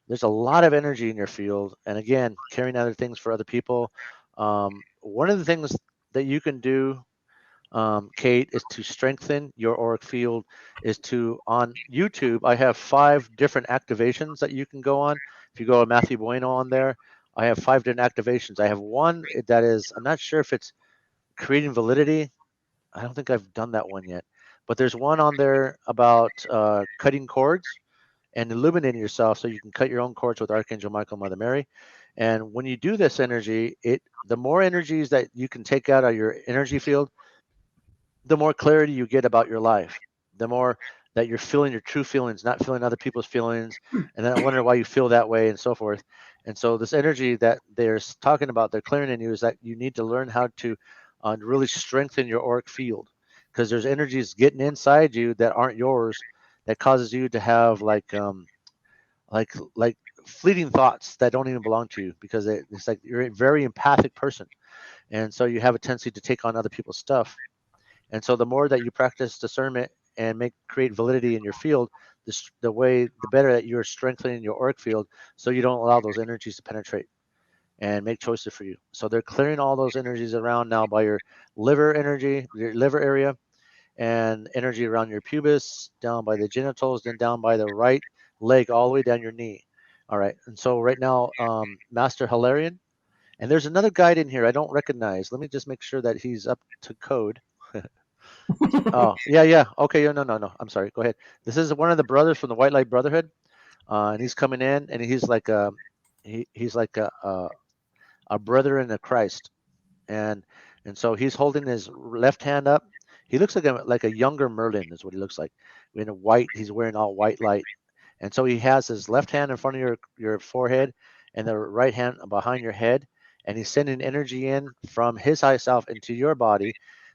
there's a lot of energy in your field. And again, carrying other things for other people. One of the things that you can do, Kate, is to strengthen your auric field, is to, on YouTube, I have 5 different activations that you can go on. If you go to Matthew Bueno on there, I have 5 different activations. I have one that is, I'm not sure if it's creating validity. I don't think I've done that one yet, but there's one on there about cutting cords and illuminating yourself so you can cut your own cords with Archangel Michael, Mother Mary. And when you do this energy, the more energies that you can take out of your energy field, the more clarity you get about your life, the more that you're feeling your true feelings, not feeling other people's feelings, and then I wonder why you feel that way and so forth. And so this energy that they're talking about, they're clearing in you, is that you need to learn how to really strengthen your auric field, because there's energies getting inside you that aren't yours, that causes you to have like fleeting thoughts that don't even belong to you, because it's like you're a very empathic person, and so you have a tendency to take on other people's stuff. And so the more that you practice discernment and create validity in your field, the better that you're strengthening your auric field, so you don't allow those energies to penetrate and make choices for you. So they're clearing all those energies around now by your liver energy, your liver area, and energy around your pubis, down by the genitals, then down by the right leg, all the way down your knee. All right. And so right now, Master Hilarion, and there's another guide in here I don't recognize. Let me just make sure that he's up to code. Oh, yeah. Okay, no. I'm sorry. Go ahead. This is one of the brothers from the White Light Brotherhood, and he's coming in, and he's like he's like a brother in the Christ, and so he's holding his left hand up. He looks like a younger Merlin is what he looks like. In a white, he's wearing all white light, and so he has his left hand in front of your forehead, and the right hand behind your head, and he's sending energy in from his high self into your body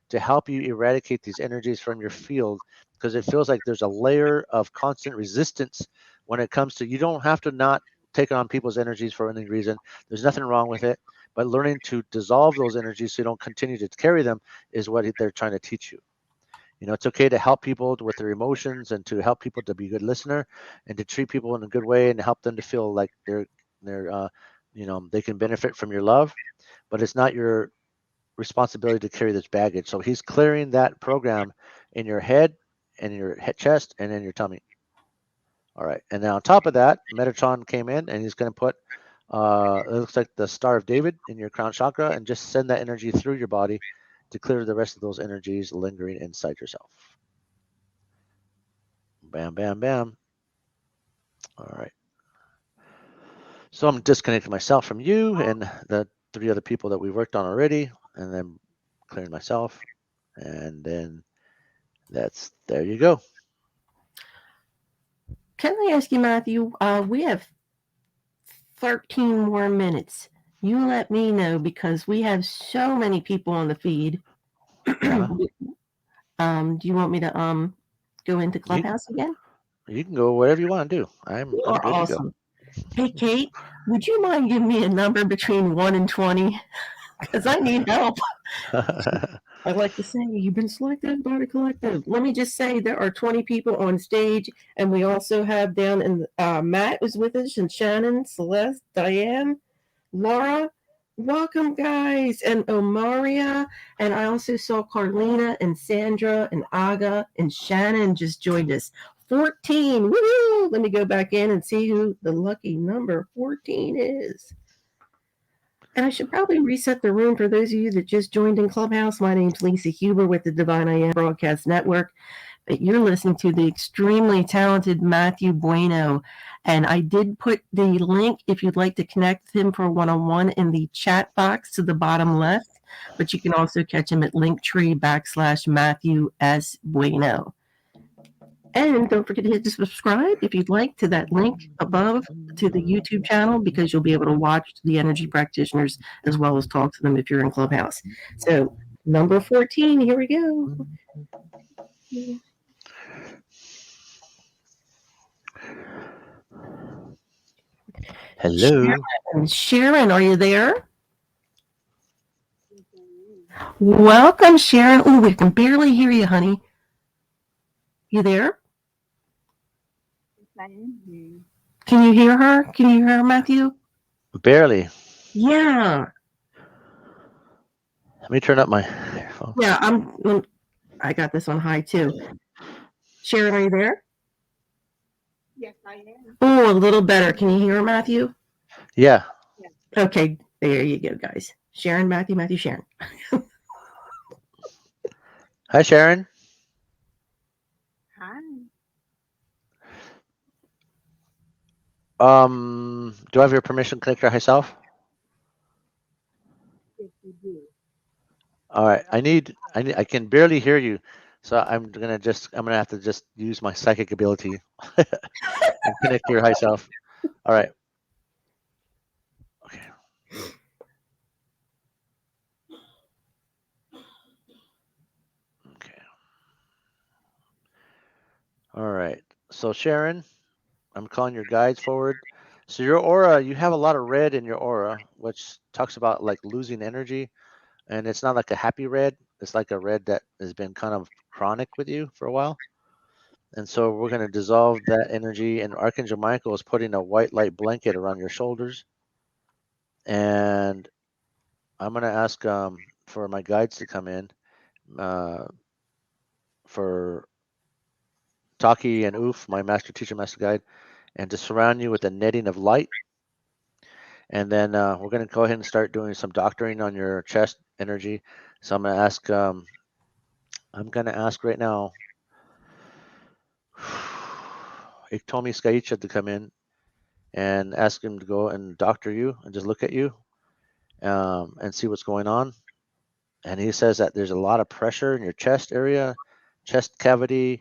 to help you eradicate these energies from your field, because it feels like there's a layer of constant resistance when it comes to, you don't have to not take on people's energies for any reason. There's nothing wrong with it, but learning to dissolve those energies so you don't continue to carry them is what they're trying to teach you. You know, it's okay to help people with their emotions, and to help people to be a good listener, and to treat people in a good way, and help them to feel like they're they can benefit from your love, but it's not your responsibility to carry this baggage. So he's clearing that program in your head, and in your chest, and in your tummy. All right. And now on top of that, Metatron came in, and he's going to put it looks like the Star of David in your crown chakra, and just send that energy through your body to clear the rest of those energies lingering inside yourself. Bam, bam, bam. All right. So I'm disconnecting myself from you and the 3 other people that we worked on already, and then clearing myself, and then there you go. Can I ask you, Matthew? We have 13 more minutes. You let me know, because we have so many people on the feed. Yeah. Do you want me to go into Clubhouse again? You can go whatever you want to do. I'm good awesome. to go. Hey, Kate, would you mind giving me a number between 1 and 20? Because I need help. I like to say, you've been selected by the collective. Let me just say, there are 20 people on stage, and we also have down in Matt is with us, and Shannon, Celeste, Diane, Laura. Welcome, guys, and Omaria. And I also saw Carlina and Sandra and Aga and Shannon just joined us. 14. Woo! Let me go back in and see who the lucky number 14 is. And I should probably reset the room for those of you that just joined in Clubhouse. My name's Lisa Huber with the Divine I Am Broadcast Network. But you're listening to the extremely talented Matthew Bueno. And I did put the link, if you'd like to connect with him for a one-on-one, in the chat box to the bottom left. But you can also catch him at Linktree /Matthew S. Bueno. And don't forget to hit the subscribe if you'd like to that link above to the YouTube channel, because you'll be able to watch the energy practitioners as well as talk to them if you're in Clubhouse. So number 14, here we go. Hello. Sharon, are you there? Welcome, Sharon. Oh, we can barely hear you, honey. You there? Can you hear her? Can you hear her, Matthew? Barely. Yeah. Let me turn up my phone. Yeah, I got this on high too. Sharon, are you there? Yes, I am. Oh, a little better. Can you hear her, Matthew? Yeah. Okay, there you go, guys. Sharon, Matthew, Sharon. Hi, Sharon. Hi. Do I have your permission to connect your high self? Yes, you do. All right. I can barely hear you, so I'm gonna have to just use my psychic ability and connect to your high self. All right. Okay. Okay. All right. So Sharon, I'm calling your guides forward. So your aura, you have a lot of red in your aura, which talks about like losing energy, and it's not like a happy red. It's like a red that has been kind of chronic with you for a while. And so we're going to dissolve that energy, and Archangel Michael is putting a white light blanket around your shoulders. And I'm going to ask for my guides to come in for Taki and Oof, my master teacher, master guide, and to surround you with a netting of light. And then we're going to go ahead and start doing some doctoring on your chest energy. So I'm going to ask right now Iktomi Skaicha to come in and ask him to go and doctor you and just look at you and see what's going on. And he says that there's a lot of pressure in your chest area, chest cavity,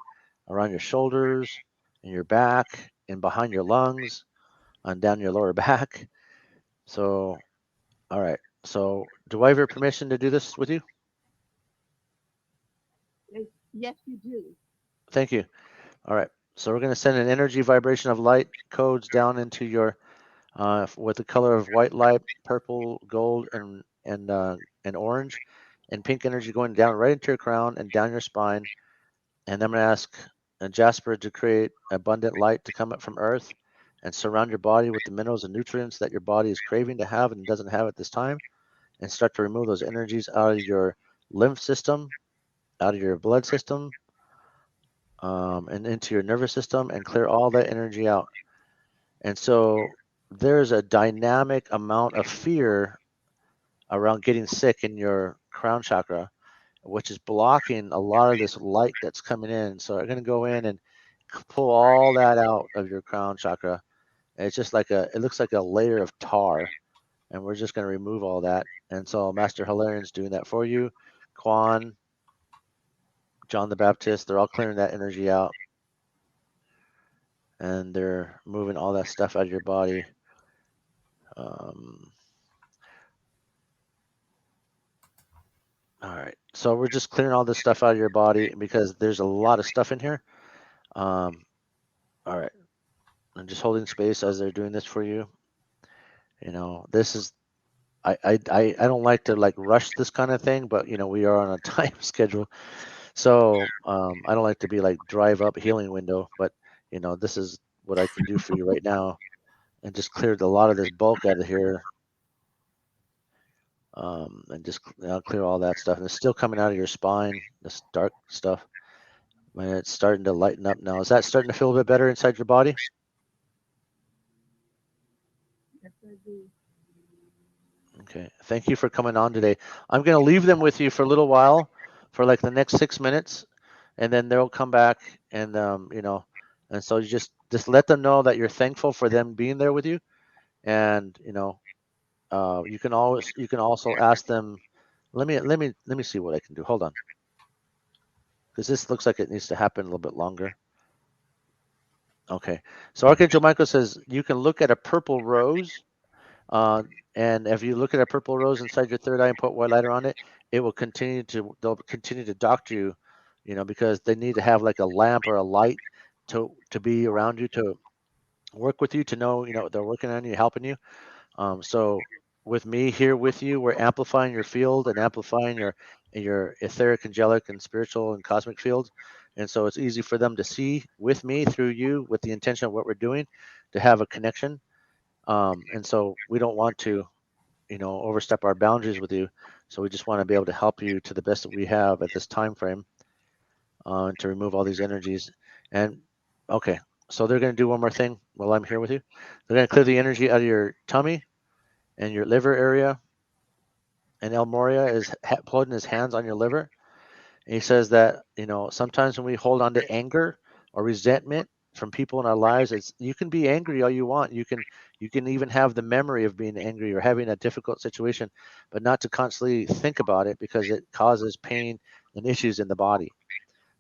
around your shoulders, in your back, and behind your lungs, and down your lower back. So, all right. So, do I have your permission to do this with you? Yes, you do. Thank you. All right. So we're going to send an energy vibration of light codes down into your, with the color of white light, purple, gold, and orange, and pink energy going down right into your crown and down your spine. And I'm going to ask Jasper to create abundant light to come up from Earth and surround your body with the minerals and nutrients that your body is craving to have and doesn't have at this time, and start to remove those energies out of your lymph system, out of your blood system, and into your nervous system, and clear all that energy out. And so there's a dynamic amount of fear around getting sick in your crown chakra, which is blocking a lot of this light that's coming in. So I'm going to go in and pull all that out of your crown chakra. And it's just like it looks like a layer of tar, and we're just going to remove all that. And so Master Hilarian's doing that for you. Quan, John the Baptist, they're all clearing that energy out, and they're moving all that stuff out of your body. All right, so we're just clearing all this stuff out of your body because there's a lot of stuff in here. All right, I'm just holding space as they're doing this for you. You know, this is I don't like to like rush this kind of thing, but you know, we are on a time schedule, so I don't like to be like drive up healing window, but you know, this is what I can do for you right now, and just cleared a lot of this bulk out of here, and just clear all that stuff, and it's still coming out of your spine, this dark stuff. And it's starting to lighten up now. Is that starting to feel a bit better inside your body? Yes, I do. Okay. Thank you for coming on today. I'm going to leave them with you for a little while, for like the next 6 minutes, and then they'll come back, and you know, and so you just let them know that you're thankful for them being there with you, and you know, you can also ask them. Let me see what I can do. Hold on, because this looks like it needs to happen a little bit longer. Okay. So Archangel Michael says you can look at a purple rose, uh, and if you look at a purple rose inside your third eye and put white light around it, it will continue to they'll continue to doctor you, because they need to have like a lamp or a light to be around you to work with you to know they're working on you, helping you. So with me here with you, we're amplifying your field and amplifying your etheric, angelic, and spiritual and cosmic fields. And so it's easy for them to see with me through you with the intention of what we're doing to have a connection. And so we don't want to, overstep our boundaries with you. So we just want to be able to help you to the best that we have at this time frame to remove all these energies. And okay, so they're going to do one more thing while I'm here with you. They're going to clear the energy out of your tummy and your liver area. And El Moria is putting his hands on your liver. And he says that, sometimes when we hold on to anger or resentment from people in our lives, you can be angry all you want. You can even have the memory of being angry or having a difficult situation, but not to constantly think about it because it causes pain and issues in the body.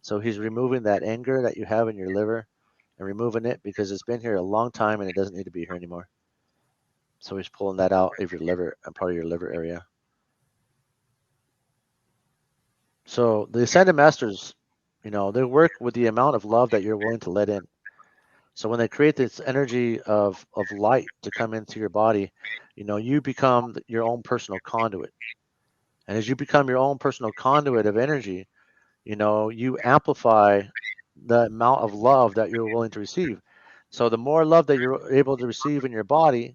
So he's removing that anger that you have in your liver and removing it because it's been here a long time and it doesn't need to be here anymore. So he's pulling that out of your liver and part of your liver area. So the Ascended Masters, they work with the amount of love that you're willing to let in. So when they create this energy of light to come into your body, you become your own personal conduit. And as you become your own personal conduit of energy, you amplify the amount of love that you're willing to receive. So the more love that you're able to receive in your body,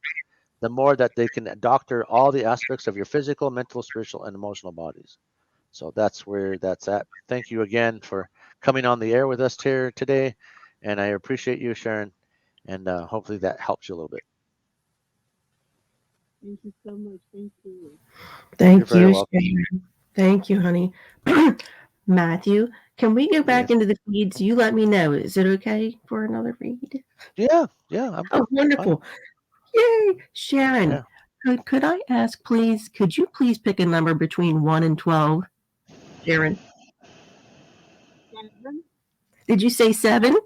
the more that they can doctor all the aspects of your physical, mental, spiritual, and emotional bodies. So that's where that's at. Thank you again for coming on the air with us here today. And I appreciate you, Sharon. And hopefully that helps you a little bit. Thank you so much. Thank you. Thank very you, welcome. Sharon. Thank you, honey. Matthew, can we go back Yes. into the feeds? You let me know. Is it okay for another read? Yeah. Oh, Fine. wonderful. Yay. Sharon, Yeah. could I ask, please, could you please pick a number between 1 and 12? Sharon, 7? did you say 7?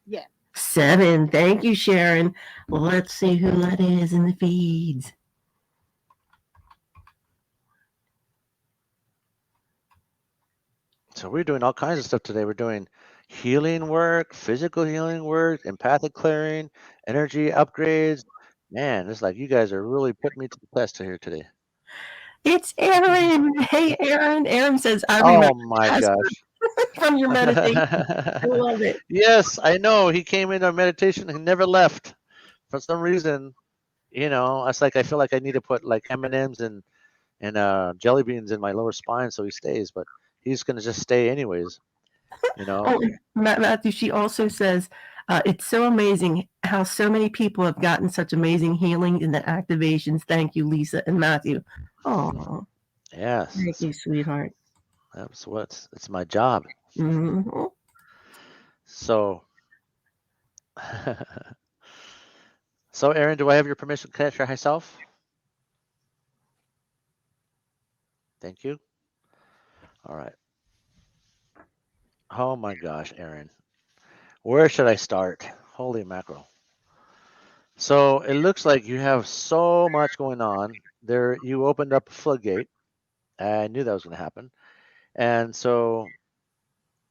Yes. 7. Thank you, Sharon. Let's see who that is in the feeds. So we're doing all kinds of stuff today. We're doing healing work, physical healing work, empathic clearing, energy upgrades. Man, it's like you guys are really putting me to the test here today. It's Aaron. Hey, Aaron. Aaron says, I Oh remember my Jasper gosh. from your meditation. I love it. Yes, I know. He came into meditation and never left. For some reason, it's like I feel like I need to put like M&Ms and jelly beans in my lower spine so he stays, but he's gonna just stay anyways. Oh, Matthew, she also says, it's so amazing how so many people have gotten such amazing healing in the activations. Thank you, Lisa and Matthew. Oh, Yes, thank you, sweetheart. that's it's my job. Mhm. So, so Aaron, do I have your permission to connect myself? Thank you. All right. Oh my gosh, Aaron, where should I start? Holy mackerel. So it looks like you have so much going on. There, you opened up a floodgate. I knew that was going to happen, and so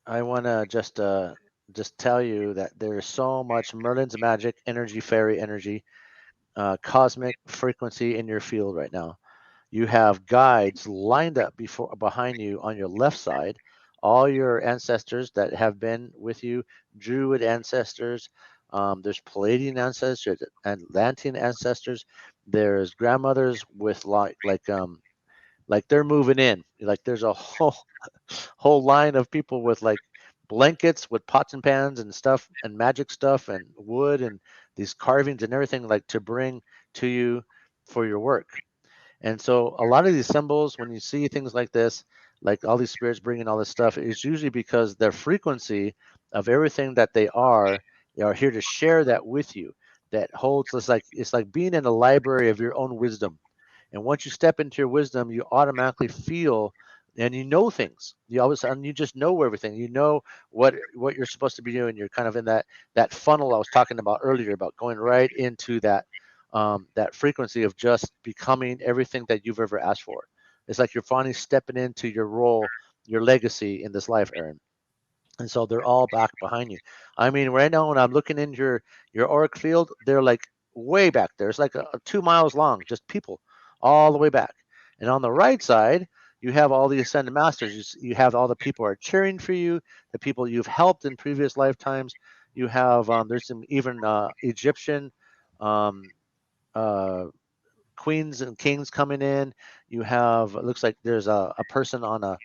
I want to just tell you that there's so much Merlin's magic energy, fairy energy, cosmic frequency in your field right now. You have guides lined up behind you on your left side, all your ancestors that have been with you, Druid ancestors. There's Palladian ancestors, Atlantean ancestors. There's grandmothers with like they're moving in. Like there's a whole line of people with like blankets with pots and pans and stuff and magic stuff and wood and these carvings and everything like to bring to you for your work. And so a lot of these symbols, when you see things like this, like all these spirits bringing all this stuff, it's usually because their frequency of everything that they are here to share that with you. That holds it's like being in a library of your own wisdom. And once you step into your wisdom, you automatically feel and you know things. You all of a sudden you just know everything. You know what you're supposed to be doing. You're kind of in that funnel I was talking about earlier, about going right into that that frequency of just becoming everything that you've ever asked for. It's like you're finally stepping into your role, your legacy in this life, Aaron. And so they're all back behind you. I mean, right now when I'm looking in your auric field, they're like way back there. It's like 2 miles long, just people all the way back. And on the right side, you have all the ascended masters. You have all the people who are cheering for you, the people you've helped in previous lifetimes. You have there's some even Egyptian um, uh, queens and kings coming in. You have, it looks like there's a person on a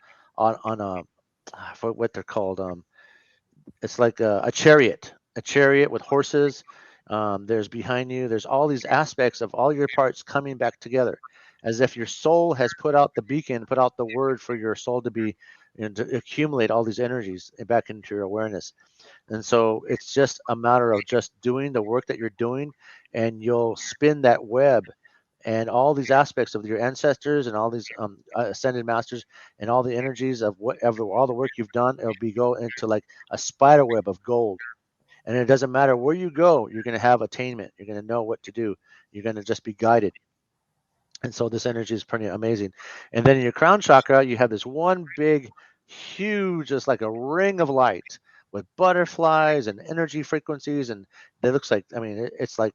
I forget what they're called. It's like a chariot with horses. There's behind you, there's all these aspects of all your parts coming back together, as if your soul has put out the beacon, put out the word for your soul to be, to accumulate all these energies back into your awareness. And so it's just a matter of just doing the work that you're doing, and you'll spin that web, and all these aspects of your ancestors and all these ascended masters and all the energies of whatever, all the work you've done, it'll be go into like a spider web of gold. And it doesn't matter where you go, you're going to have attainment. You're going to know what to do. You're going to just be guided. And so this energy is pretty amazing. And then in your crown chakra, you have this one big, huge, just like a ring of light with butterflies and energy frequencies. And it looks like, I mean, it's like,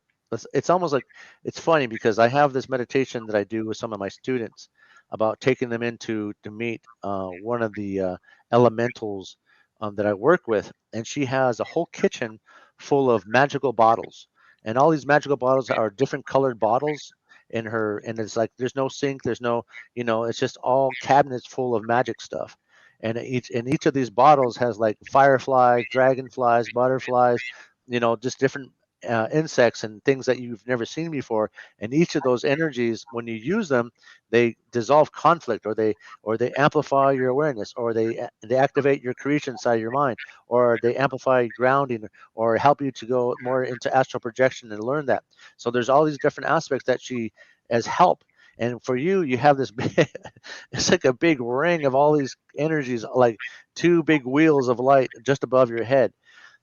it's almost like, it's funny because I have this meditation that I do with some of my students about taking them into to meet one of the elementals that I work with. And she has a whole kitchen full of magical bottles. And all these magical bottles are different colored bottles in her, and it's like there's no sink, there's no, it's just all cabinets full of magic stuff. And each of these bottles has like fireflies, dragonflies, butterflies, just different insects and things that you've never seen before. And each of those energies, when you use them, they dissolve conflict, or they amplify your awareness, or they activate your creation side of your mind, or they amplify grounding, or help you to go more into astral projection and learn that. So there's all these different aspects that she as help. And for you, you have this big, it's like a big ring of all these energies, like two big wheels of light just above your head.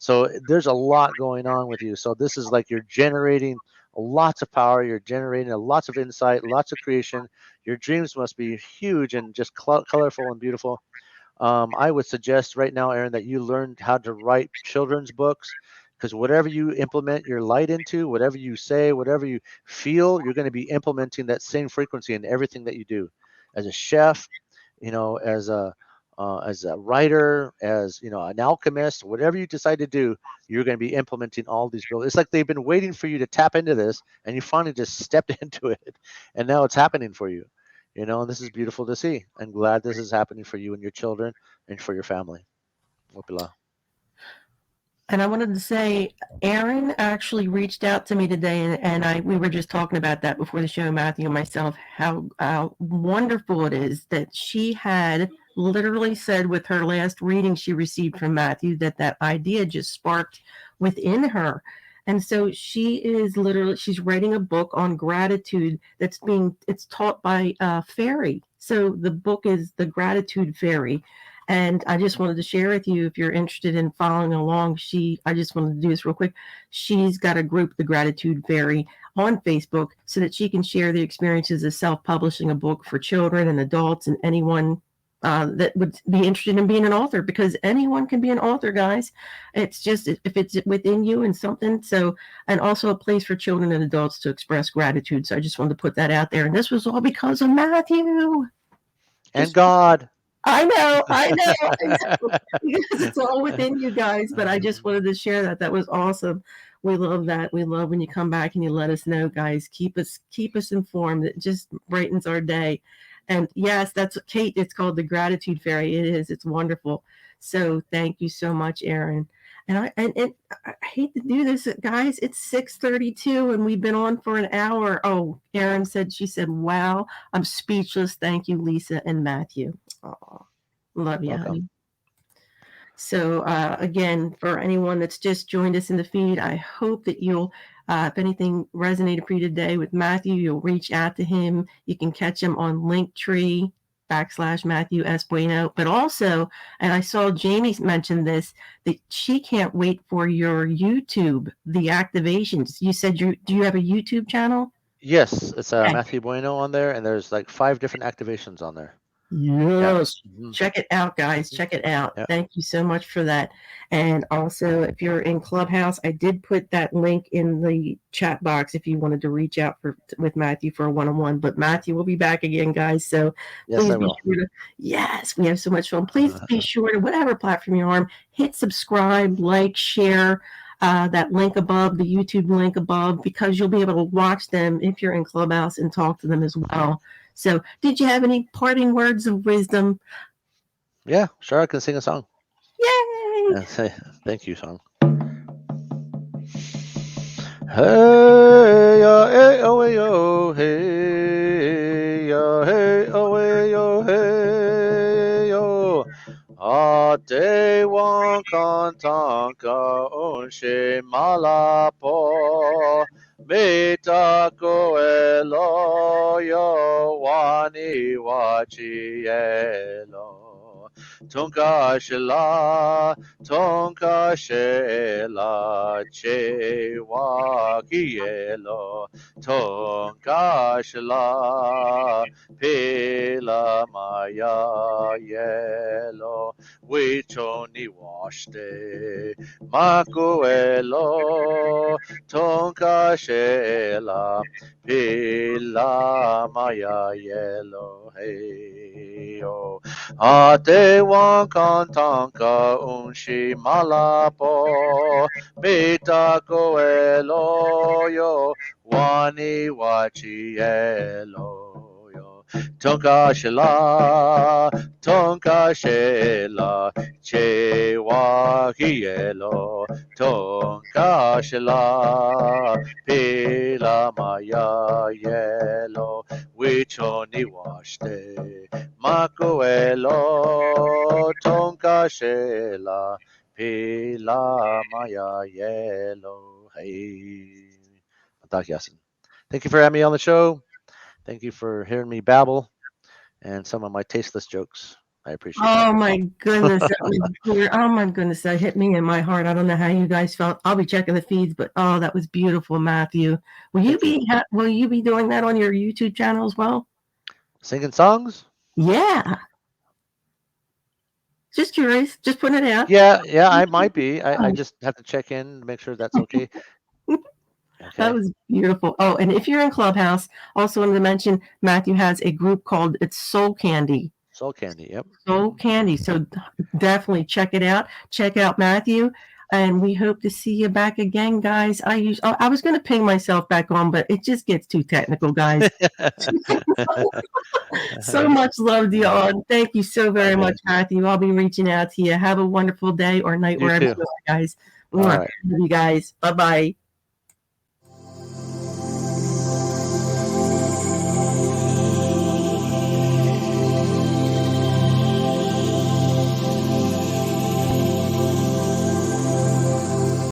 So there's a lot going on with you. So this is like you're generating lots of power, you're generating lots of insight, lots of creation. Your dreams must be huge and just colorful and beautiful. I would suggest right now, Aaron, that you learn how to write children's books, because whatever you implement your light into, whatever you say, whatever you feel, you're going to be implementing that same frequency in everything that you do. As a chef, as a writer, as an alchemist, whatever you decide to do, you're going to be implementing all these buildings. It's like they've been waiting for you to tap into this, and you finally just stepped into it, and now it's happening for you. And this is beautiful to see. I'm glad this is happening for you and your children and for your family. Wopila. And I wanted to say, Aaron actually reached out to me today, and we were just talking about that before the show, Matthew and myself, how wonderful it is that she had literally said with her last reading she received from Matthew that idea just sparked within her. And so she's writing a book on gratitude it's taught by fairy. So the book is The Gratitude Fairy. And I just wanted to share with you, if you're interested in following along, I just wanted to do this real quick. She's got a group, The Gratitude Fairy, on Facebook, so that she can share the experiences of self-publishing a book for children and adults and anyone that would be interested in being an author, because anyone can be an author, guys. It's just if it's within you and something. So, and also a place for children and adults to express gratitude. So I just wanted to put that out there. And this was all because of Matthew. And God. I know. Because it's all within you guys, but I just wanted to share that. That was awesome. We love that. We love when you come back and you let us know, guys. Keep us informed. It just brightens our day. And yes, that's Kate. It's called The Gratitude Fairy. It is. It's wonderful. So thank you so much, Aaron. And I hate to do this, guys. It's 6:32 and we've been on for an hour. Oh, Aaron she said, wow, I'm speechless. Thank you, Lisa and Matthew. Oh, love you, honey. So again, for anyone that's just joined us in the feed, I hope that you'll, if anything resonated for you today with Matthew, you'll reach out to him. You can catch him on Linktree. /Matthew S. Bueno. But also, and I saw Jamie mention this, that she can't wait for your YouTube, the activations. You said do you have a YouTube channel? Yes, it's Okay. Matthew Bueno on there, and there's like 5 different activations on there. Yes. Mhm. Check it out, guys. Check it out. Yeah. Thank you so much for that. And also, if you're in Clubhouse, I did put that link in the chat box if you wanted to reach out with Matthew for a one-on-one. But Matthew will be back again, guys. So Yes, please I be will. sure to, yes, we have so much fun. Please be sure to, whatever platform you're on, hit subscribe, like, share. That link above, the YouTube link above, because you'll be able to watch them if you're in Clubhouse and talk to them as well. So, did you have any parting words of wisdom? Yeah, sure. I can sing a song. Yay! And say thank you song. Hey ya, hey oh yo, hey ya, hey oh yo, hey yo. Ate wan kantanka unshe malapo. Meta koelo yo wani wachi elo. Tonka shela che wa kielo. Tonka shela pela maya yelo. Wichoni washte makuelo. Tonka shela pela maya yelo. Hey yo. Ate wan kantanka unshi malapo. Beta koelo yo. Wani wachi elo yo. Tonka shela, che wa kielo. Tonka shela, pela maya yelo. Wichoni washte, makoelo. Tonka shela, pela maya yelo. Hey. Thank you for having me on the show. Thank you for hearing me babble and some of my tasteless jokes. I appreciate Oh that. my goodness, that was clear. Oh my goodness, that hit me in my heart. I don't know how you guys felt. I'll be checking the feeds, but oh, that was beautiful, Matthew. Will you be doing that on your YouTube channel as well? Singing songs? Yeah. Just curious, just putting it out. Yeah, I might be. I just have to check in to make sure that's okay. That was beautiful. Oh, and if you're in Clubhouse, also wanted to mention Matthew has a group called It's Soul Candy. Soul Candy, yep. Soul Candy. So definitely check it out. Check out Matthew. And we hope to see you back again, guys. I was going to ping myself back on, but it just gets too technical, guys. So much love to you all. Thank you so very much, Matthew. I'll be reaching out to you. Have a wonderful day or night wherever you are, guys. All right. Love you guys. Bye-bye.